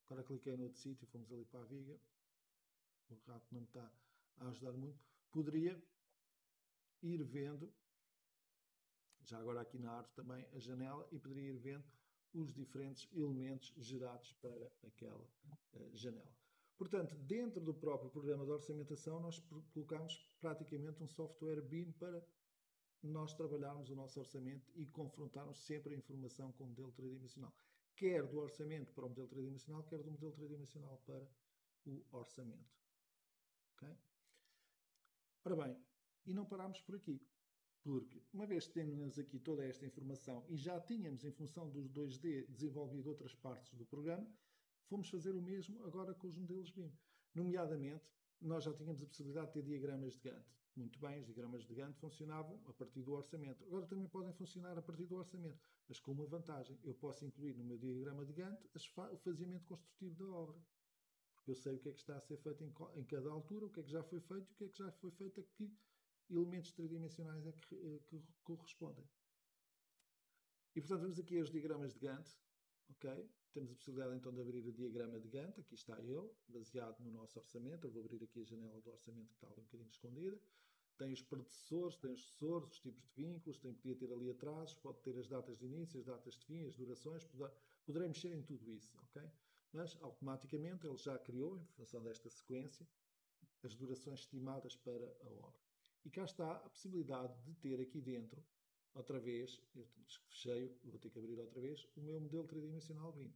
[SPEAKER 2] Agora cliquei no outro sítio, fomos ali para a viga. O rato não me está a ajudar muito. Poderia ir vendo, já agora aqui na árvore também, a janela, e poderia ir vendo os diferentes elementos gerados para aquela janela. Portanto, dentro do próprio programa de orçamentação, nós colocamos praticamente um software BIM para nós trabalharmos o nosso orçamento e confrontarmos sempre a informação com o modelo tridimensional. Quer do orçamento para o modelo tridimensional, quer do modelo tridimensional para o orçamento. Okay? Ora bem, e não parámos por aqui. Porque, uma vez que temos aqui toda esta informação e já tínhamos, em função dos 2D, desenvolvido outras partes do programa, fomos fazer o mesmo agora com os modelos BIM. Nomeadamente, nós já tínhamos a possibilidade de ter diagramas de Gantt. Muito bem, os diagramas de Gantt funcionavam a partir do orçamento. Agora também podem funcionar a partir do orçamento, mas com uma vantagem. Eu posso incluir no meu diagrama de Gantt o faziamento construtivo da obra. Porque eu sei o que é que está a ser feito em cada altura, o que é que já foi feito e o que é que já foi feito a que elementos tridimensionais é que correspondem. E portanto vamos aqui aos diagramas de Gantt. Okay? Temos a possibilidade então de abrir o diagrama de Gantt. Aqui está ele, baseado no nosso orçamento. Eu vou abrir aqui a janela do orçamento que está ali um bocadinho escondida. Tem os predecessores, tem os sucessores, os tipos de vínculos, podia ter ali atrás, pode ter as datas de início, as datas de fim, as durações, poderei mexer em tudo isso, ok? Mas automaticamente ele já criou, em função desta sequência, as durações estimadas para a obra. E cá está a possibilidade de ter aqui dentro, outra vez, eu fechei, vou ter que abrir outra vez, o meu modelo tridimensional BIM.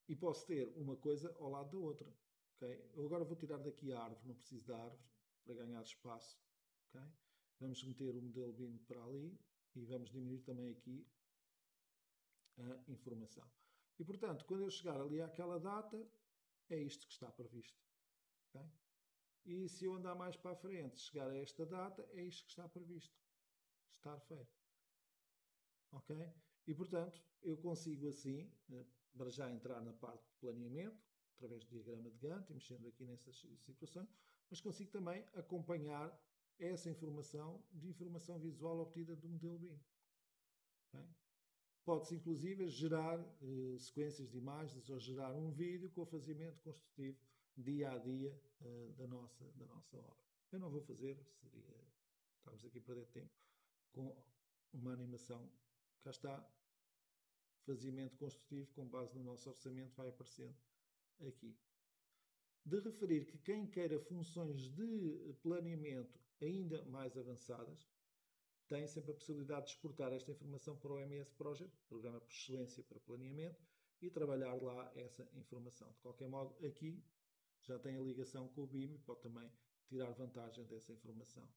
[SPEAKER 2] E posso ter uma coisa ao lado da outra. Okay? Eu agora vou tirar daqui a árvore, não preciso da árvore, para ganhar espaço. Okay? Vamos meter o modelo BIM para ali e vamos diminuir também aqui a informação. E portanto, quando eu chegar ali àquela data, é isto que está previsto. Okay? E se eu andar mais para a frente, chegar a esta data, é isto que está previsto. Estar feito. Ok? E portanto, eu consigo assim, para já entrar na parte de planeamento, através do diagrama de Gantt e mexendo aqui nessas situações, mas consigo também acompanhar essa informação de informação visual obtida do modelo BIM. Okay? Pode-se inclusive gerar sequências de imagens ou gerar um vídeo com o fazimento construtivo dia a dia da nossa obra. Eu não vou fazer, estamos aqui a perder tempo com uma animação. Cá está, fazimento construtivo com base no nosso orçamento vai aparecendo aqui. De referir que quem queira funções de planeamento ainda mais avançadas tem sempre a possibilidade de exportar esta informação para o MS Project, Programa por Excelência para Planeamento, e trabalhar lá essa informação. De qualquer modo, aqui já tem a ligação com o BIM e pode também tirar vantagem dessa informação.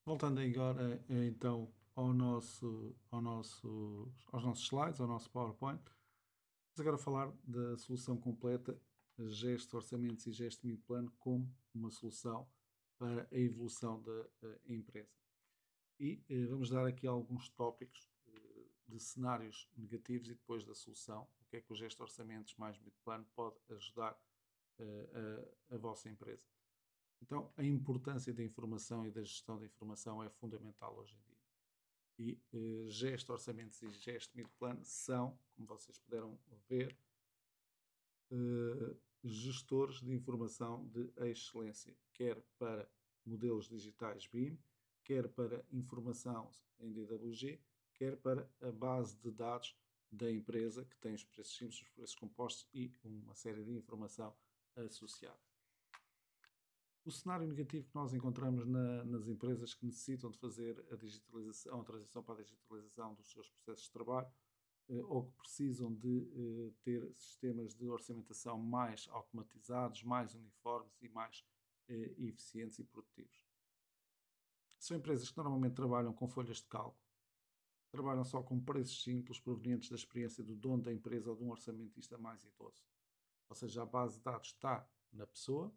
[SPEAKER 1] Voltando agora então aos nossos slides, ao nosso PowerPoint, vamos agora falar da solução completa, gesto, orçamentos e gesto mid plano como uma solução para a evolução da empresa. E vamos dar aqui alguns tópicos de cenários negativos e depois da solução, o que é que o gesto orçamentos mais mid plano pode ajudar a vossa empresa. Então, a importância da informação e da gestão da informação é fundamental hoje em dia. E gesto, orçamentos e gesto mid plano são, como vocês puderam ver, gestores de informação de excelência, quer para modelos digitais BIM, quer para informação em DWG, quer para a base de dados da empresa, que tem os preços simples, os preços compostos e uma série de informação associada. O cenário negativo que nós encontramos nas empresas que necessitam de fazer a digitalização, a transição para a digitalização dos seus processos de trabalho, ou que precisam de ter sistemas de orçamentação mais automatizados, mais uniformes e mais eficientes e produtivos. São empresas que normalmente trabalham com folhas de cálculo, trabalham só com preços simples provenientes da experiência do dono da empresa ou de um orçamentista mais idoso. Ou seja, a base de dados está na pessoa.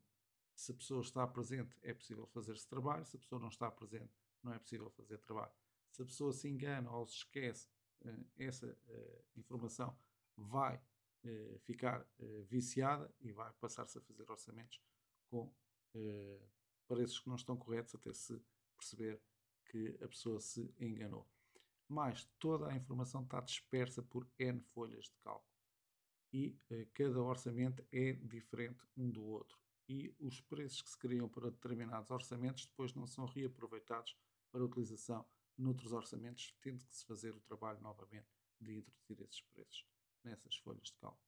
[SPEAKER 1] Se a pessoa está presente, é possível fazer esse trabalho. Se a pessoa não está presente, não é possível fazer trabalho. Se a pessoa se engana ou se esquece, essa informação vai ficar viciada e vai passar-se a fazer orçamentos com preços que não estão corretos até se perceber que a pessoa se enganou. Mas toda a informação está dispersa por N folhas de cálculo e cada orçamento é diferente um do outro. E os preços que se criam para determinados orçamentos depois não são reaproveitados para utilização noutros orçamentos, tendo que se fazer o trabalho novamente de introduzir esses preços nessas folhas de cálculo.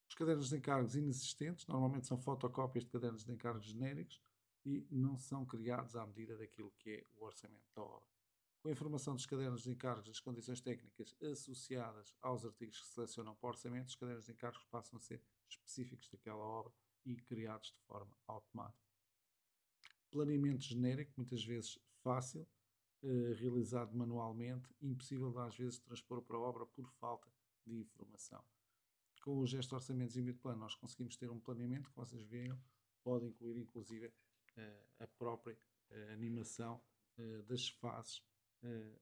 [SPEAKER 1] Os cadernos de encargos inexistentes normalmente são fotocópias de cadernos de encargos genéricos e não são criados à medida daquilo que é o orçamento da obra. Com a informação dos cadernos de encargos e das condições técnicas associadas aos artigos que se selecionam para orçamentos, os cadernos de encargos passam a ser específicos daquela obra e criados de forma automática. Planeamento genérico, muitas vezes fácil, realizado manualmente, impossível às vezes de transpor para a obra por falta de informação. Com o gesto orçamentos e mid plano nós conseguimos ter um planeamento que vocês viram, pode incluir inclusive a própria animação das fases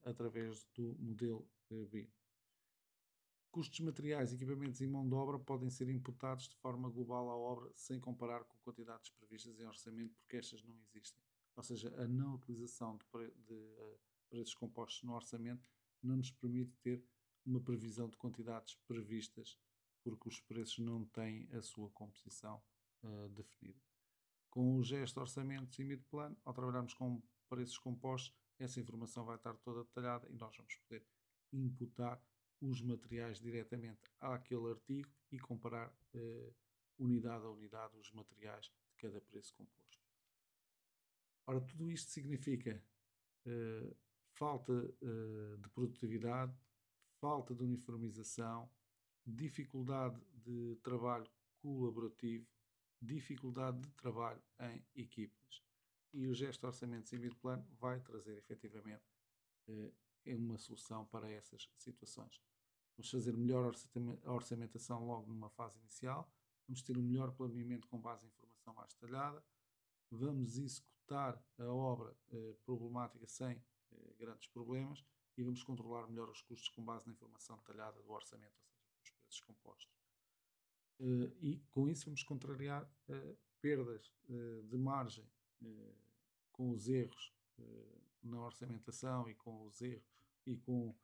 [SPEAKER 1] através do modelo BIM. Custos materiais, equipamentos e mão de obra podem ser imputados de forma global à obra sem comparar com quantidades previstas em orçamento, porque estas não existem. Ou seja, a não utilização de preços compostos no orçamento não nos permite ter uma previsão de quantidades previstas, porque os preços não têm a sua composição definida. Com o gesto orçamentos e mid plano, ao trabalharmos com preços compostos, essa informação vai estar toda detalhada e nós vamos poder imputar os materiais diretamente àquele artigo e comparar unidade a unidade os materiais de cada preço composto. Ora, tudo isto significa falta de produtividade, falta de uniformização, dificuldade de trabalho colaborativo, dificuldade de trabalho em equipas. E o gesto orçamentos e mid plano vai trazer efetivamente uma solução para essas situações. Vamos fazer melhor orçamentação logo numa fase inicial, vamos ter um melhor planeamento com base em informação informação mais detalhada, vamos executar a obra problemática sem grandes problemas e vamos controlar melhor os custos com base na informação detalhada do orçamento, ou seja, os preços compostos. E com isso vamos contrariar perdas de margem com os erros na orçamentação e com os erros e com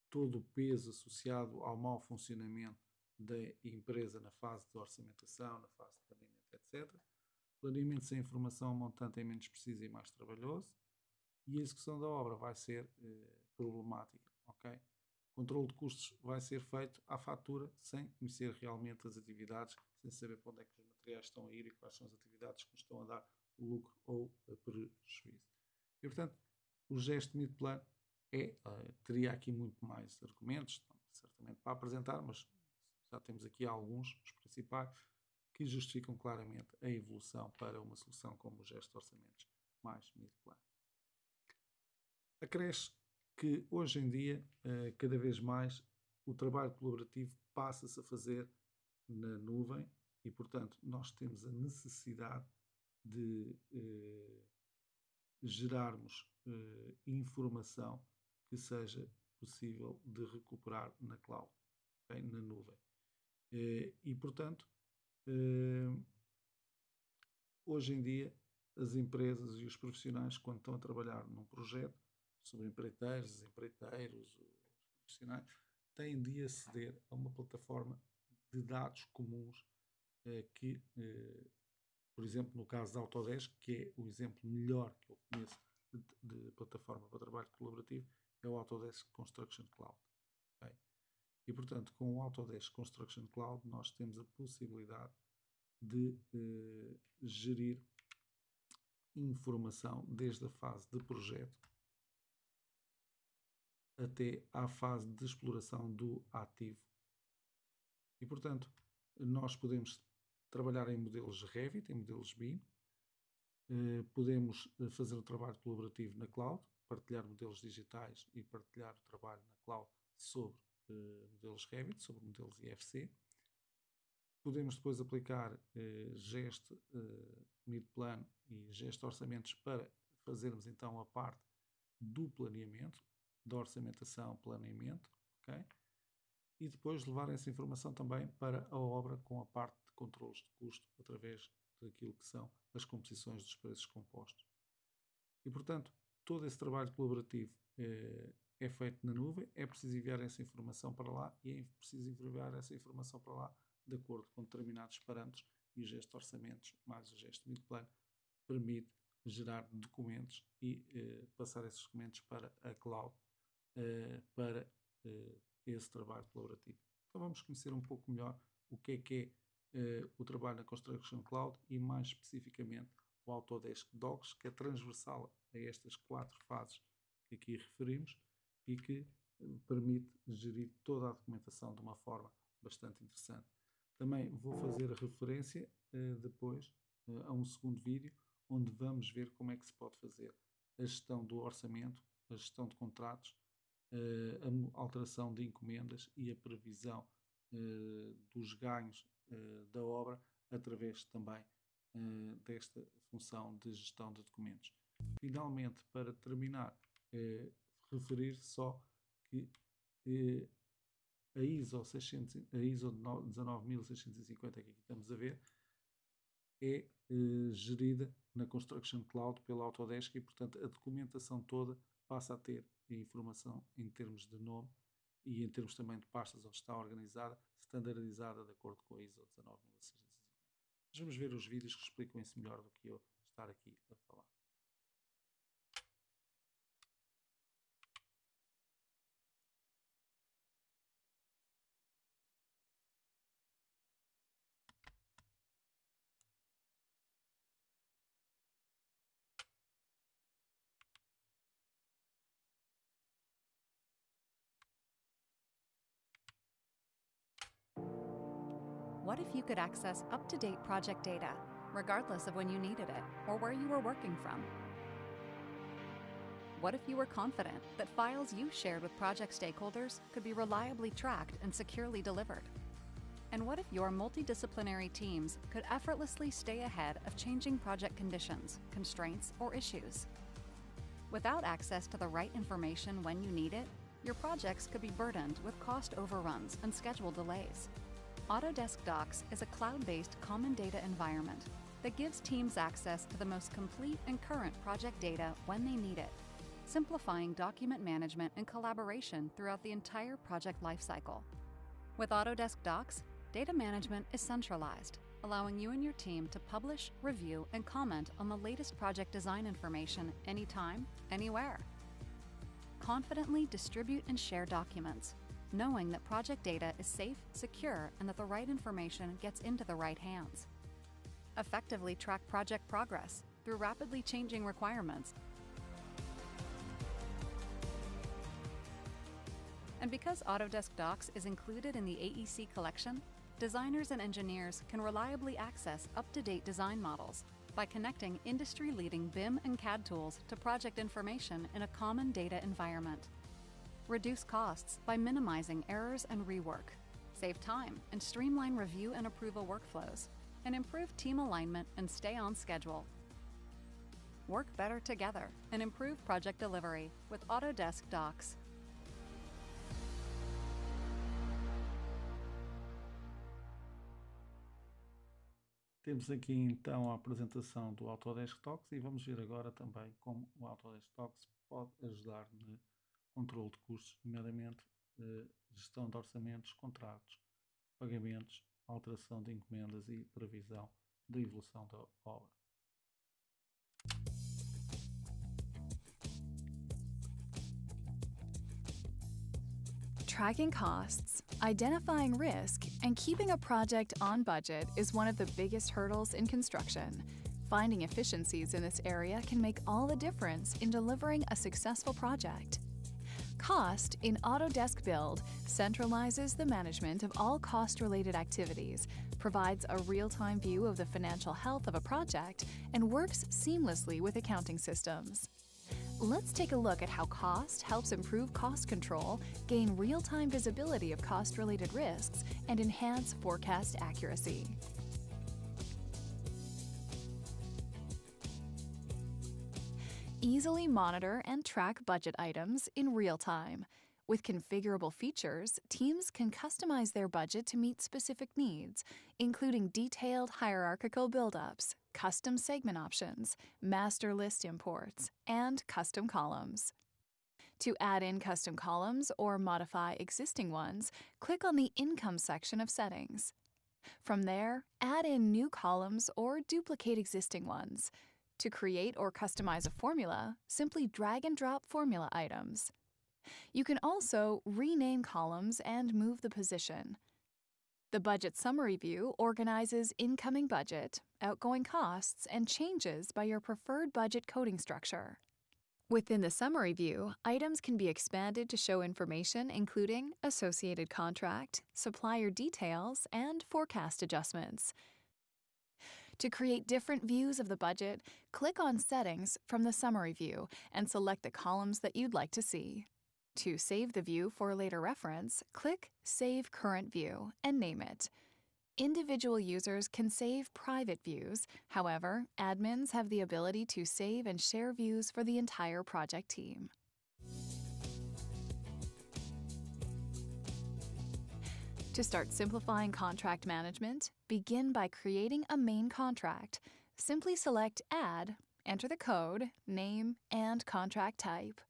[SPEAKER 1] todo o peso associado ao mau funcionamento da empresa na fase de orçamentação, na fase de planeamento, etc. Planeamento sem informação montante é menos preciso e mais trabalhoso e a execução da obra vai ser problemática, ok? O controle de custos vai ser feito à fatura sem conhecer realmente as atividades, sem saber para onde é que os materiais estão a ir e quais são as atividades que nos estão a dar lucro ou prejuízo. E, portanto, o gesto mid-plan teria aqui muito mais argumentos, certamente para apresentar, mas já temos aqui alguns, os principais, que justificam claramente a evolução para uma solução como o gesto de orçamentos mais mid-plan. Acresce que hoje em dia, cada vez mais, o trabalho colaborativo passa-se a fazer na nuvem e, portanto, nós temos a necessidade de gerarmos informação que seja possível de recuperar na cloud, okay? Na nuvem. E, portanto, hoje em dia, as empresas e os profissionais, quando estão a trabalhar num projeto, sobre empreiteiros, os profissionais, têm de aceder a uma plataforma de dados comuns que, por exemplo, no caso da Autodesk, que é o exemplo melhor que eu conheço de plataforma para trabalho colaborativo, é o Autodesk Construction Cloud. Okay? E, portanto, com o Autodesk Construction Cloud, nós temos a possibilidade de gerir informação desde a fase de projeto até à fase de exploração do ativo. E, portanto, nós podemos trabalhar em modelos Revit, em modelos BIM, podemos fazer o trabalho colaborativo na cloud, partilhar modelos digitais e partilhar o trabalho na cloud sobre modelos Revit, sobre modelos IFC. Podemos depois aplicar gesto mid-plan e gesto orçamentos para fazermos então a parte do planeamento, da orçamentação, planeamento, ok? E depois levar essa informação também para a obra com a parte de controles de custo através daquilo que são as composições dos preços compostos. E, portanto, todo esse trabalho colaborativo é feito na nuvem, é preciso enviar essa informação para lá e é preciso enviar essa informação para lá de acordo com determinados parâmetros e o gesto de orçamentos mais o gesto de mid-plan permite gerar documentos e passar esses documentos para a cloud para esse trabalho colaborativo. Então vamos conhecer um pouco melhor o que é o trabalho na Construction Cloud e mais especificamente o Autodesk Docs, que é transversal a estas 4 fases que aqui referimos e que permite gerir toda a documentação de uma forma bastante interessante. Também vou fazer referência depois a um segundo vídeo onde vamos ver como é que se pode fazer a gestão do orçamento, a gestão de contratos, a alteração de encomendas e a previsão dos ganhos da obra através também desta função de gestão de documentos. Finalmente, para terminar, referir só que a ISO 19650 que aqui estamos a ver é gerida na Construction Cloud pela Autodesk e, portanto, a documentação toda passa a ter informação em termos de nome e em termos também de pastas onde está organizada, standardizada de acordo com a ISO 19650. Mas vamos ver os vídeos que explicam isso melhor do que eu estar aqui a falar.
[SPEAKER 3] What if you could access up-to-date project data, regardless of when you needed it or where you were working from? What if you were confident that files you shared with project stakeholders could be reliably tracked and securely delivered? And what if your multidisciplinary teams could effortlessly stay ahead of changing project conditions, constraints, or issues? Without access to the right information when you need it, your projects could be burdened with cost overruns and schedule delays. Autodesk Docs is a cloud-based common data environment that gives teams access to the most complete and current project data when they need it, simplifying document management and collaboration throughout the entire project lifecycle. With Autodesk Docs, data management is centralized, allowing you and your team to publish, review, and comment on the latest project design information anytime, anywhere. Confidently distribute and share documents, knowing that project data is safe, secure, and that the right information gets into the right hands. Effectively track project progress through rapidly changing requirements. And because Autodesk Docs is included in the AEC collection, designers and engineers can reliably access up-to-date design models by connecting industry-leading BIM and CAD tools to project information in a common data environment. Reduce costs by minimizing errors and rework. Save time and streamline review and approval workflows, and improve team alignment and stay on schedule. Work better together and improve project delivery with Autodesk Docs.
[SPEAKER 1] Temos aqui então a apresentação do Autodesk Docs e vamos ver agora também como o Autodesk Docs pode ajudar no controle de custos, nomeadamente gestão de orçamentos, contratos, pagamentos, alteração de encomendas e previsão da evolução da obra.
[SPEAKER 4] Tracking costs, identifying risk, and keeping a project on budget is one of the biggest hurdles in construction. Finding efficiencies in this area can make all the difference in delivering a successful project. Cost in Autodesk Build centralizes the management of all cost-related activities, provides a real-time view of the financial health of a project, and works seamlessly with accounting systems. Let's take a look at how cost helps improve cost control, gain real-time visibility of cost-related risks, and enhance forecast accuracy. Easily monitor and track budget items in real time. With configurable features, teams can customize their budget to meet specific needs, including detailed hierarchical buildups, custom segment options, master list imports, and custom columns. To add in custom columns or modify existing ones, click on the Income section of Settings. From there, add in new columns or duplicate existing ones. To create or customize a formula, simply drag and drop formula items. You can also rename columns and move the position. The Budget Summary view organizes incoming budget, outgoing costs, and changes by your preferred budget coding structure. Within the Summary view, items can be expanded to show information including associated contract, supplier details, and forecast adjustments. To create different views of the budget, click on Settings from the Summary view and select the columns that you'd like to see. To save the view for later reference, click Save Current View and name it. Individual users can save private views. However, admins have the ability to save and share views for the entire project team. To start simplifying contract management, begin by creating a main contract. Simply select Add, enter the code, name, and contract type.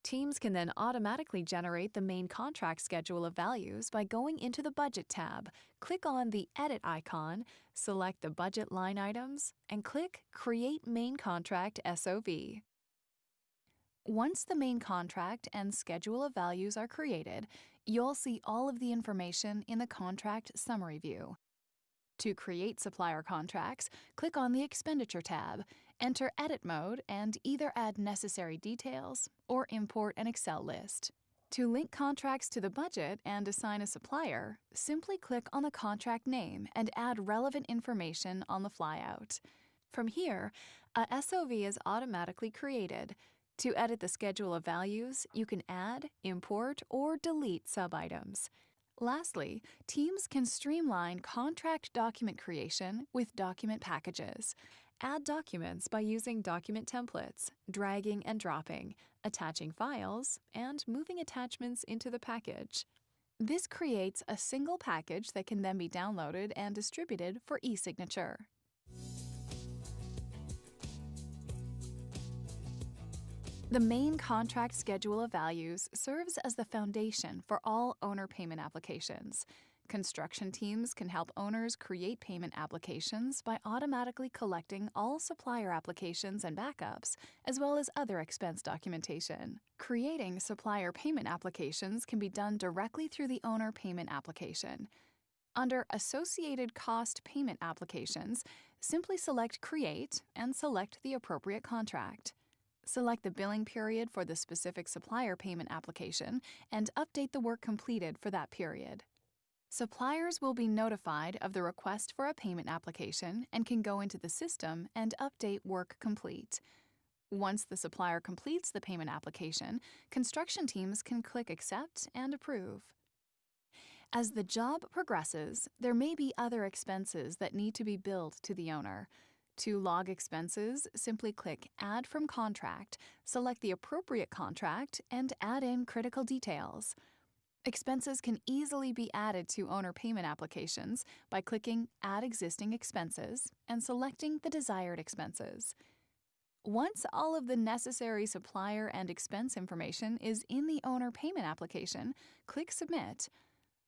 [SPEAKER 4] Teams can then automatically generate the main contract schedule of values by going into the Budget tab, click on the Edit icon, select the budget line items, and click Create Main Contract SOV. Once the main contract and schedule of values are created, you'll see all of the information in the Contract Summary view. To create supplier contracts, click on the Expenditure tab, enter Edit mode, and either add necessary details or import an Excel list. To link contracts to the budget and assign a supplier, simply click on the contract name and add relevant information on the flyout. From here, a SOV is automatically created. To edit the schedule of values, you can add, import, or delete sub-items. Lastly, teams can streamline contract document creation with document packages. Add documents by using document templates, dragging and dropping, attaching files, and moving attachments into the package. This creates a single package that can then be downloaded and distributed for e-signature. The main contract schedule of values serves as the foundation for all owner payment applications. Construction teams can help owners create payment applications by automatically collecting all supplier applications and backups, as well as other expense documentation. Creating supplier payment applications can be done directly through the owner payment application. Under Associated Cost Payment Applications, simply select Create and select the appropriate contract. Select the billing period for the specific supplier payment application and update the work completed for that period. Suppliers will be notified of the request for a payment application and can go into the system and update work complete. Once the supplier completes the payment application, construction teams can click Accept and Approve. As the job progresses, there may be other expenses that need to be billed to the owner. To log expenses, simply click Add from Contract, select the appropriate contract, and add in critical details. Expenses can easily be added to owner payment applications by clicking Add Existing Expenses and selecting the desired expenses. Once all of the necessary supplier and expense information is in the owner payment application, click Submit.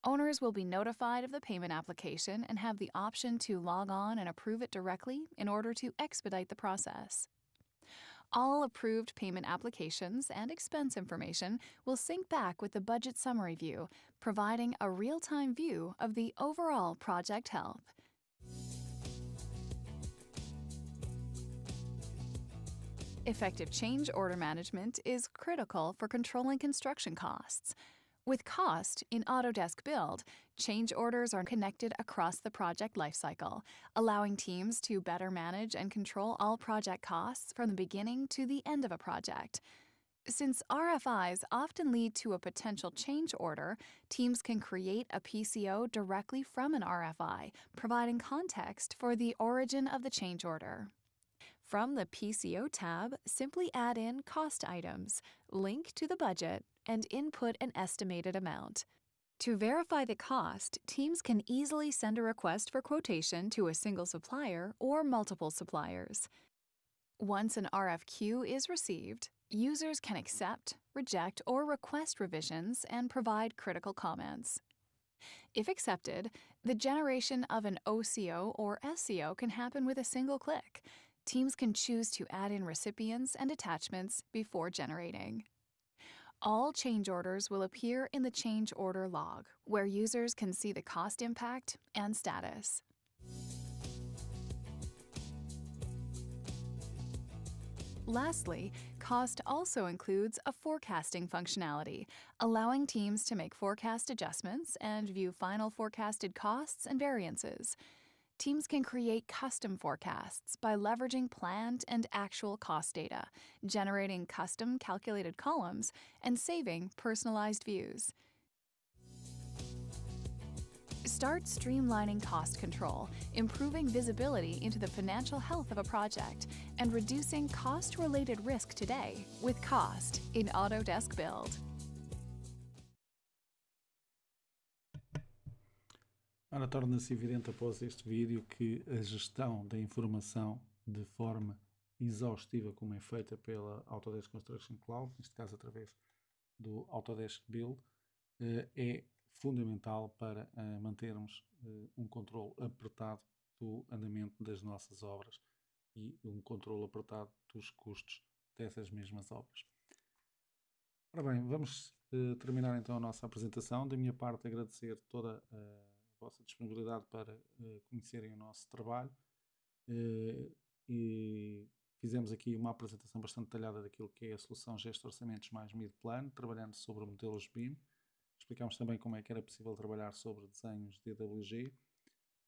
[SPEAKER 4] Owners will be notified of the payment application and have the option to log on and approve it directly in order to expedite the process. All approved payment applications and expense information will sync back with the budget summary view, providing a real-time view of the overall project health. Effective change order management is critical for controlling construction costs. With Cost in Autodesk Build, change orders are connected across the project lifecycle, allowing teams to better manage and control all project costs from the beginning to the end of a project. Since RFIs often lead to a potential change order, teams can create a PCO directly from an RFI, providing context for the origin of the change order. From the PCO tab, simply add in cost items, link to the budget, and input an estimated amount. To verify the cost, teams can easily send a request for quotation to a single supplier or multiple suppliers. Once an RFQ is received, users can accept, reject, or request revisions and provide critical comments. If accepted, the generation of an OCO or SCO can happen with a single click. Teams can choose to add in recipients and attachments before generating. All change orders will appear in the change order log, where users can see the cost impact and status. Lastly, Cost also includes a forecasting functionality, allowing teams to make forecast adjustments and view final forecasted costs and variances. Teams can create custom forecasts by leveraging planned and actual cost data, generating custom calculated columns, and saving personalized views. Start streamlining cost control, improving visibility into the financial health of a project, and reducing cost-related risk today with Cost in Autodesk Build.
[SPEAKER 1] Ora, torna-se evidente após este vídeo que a gestão da informação de forma exaustiva, como é feita pela Autodesk Construction Cloud, neste caso através do Autodesk Build, é fundamental para mantermos um controle apertado do andamento das nossas obras e um controle apertado dos custos dessas mesmas obras. Ora bem, vamos terminar então a nossa apresentação. Da minha parte, agradecer toda a vossa disponibilidade para conhecerem o nosso trabalho e fizemos aqui uma apresentação bastante detalhada daquilo que é a solução Gesto Orçamentos mais Mid-Plan, trabalhando sobre modelos BIM. Explicámos também como é que era possível trabalhar sobre desenhos DWG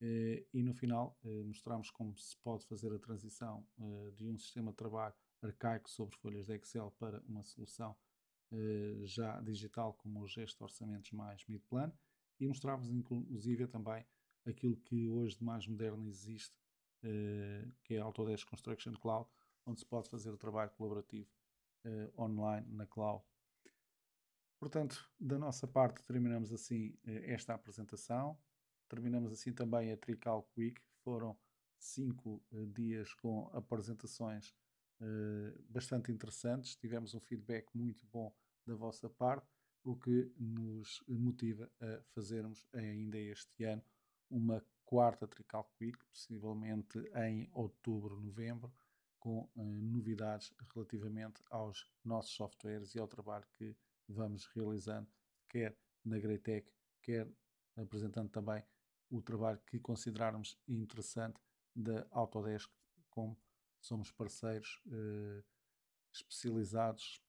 [SPEAKER 1] e no final mostramos como se pode fazer a transição de um sistema de trabalho arcaico sobre folhas de Excel para uma solução já digital como o Gesto Orçamentos mais Mid-Plan. e mostrar-vos inclusive também aquilo que hoje de mais moderno existe, que é a Autodesk Construction Cloud, onde se pode fazer o trabalho colaborativo online na cloud. Portanto, da nossa parte terminamos assim esta apresentação, terminamos assim também a Tricalc Week. Foram 5 dias com apresentações bastante interessantes, tivemos um feedback muito bom da vossa parte, o que nos motiva a fazermos ainda este ano uma quarta Tricalc Week, possivelmente em outubro, novembro, com novidades relativamente aos nossos softwares e ao trabalho que vamos realizando, quer na Greatech, quer apresentando também o trabalho que considerarmos interessante da Autodesk, como somos parceiros especializados,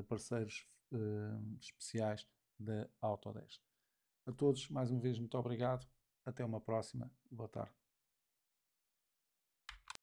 [SPEAKER 1] parceiros especiais da Autodesk. A todos, mais uma vez, muito obrigado. Até uma próxima. Boa tarde.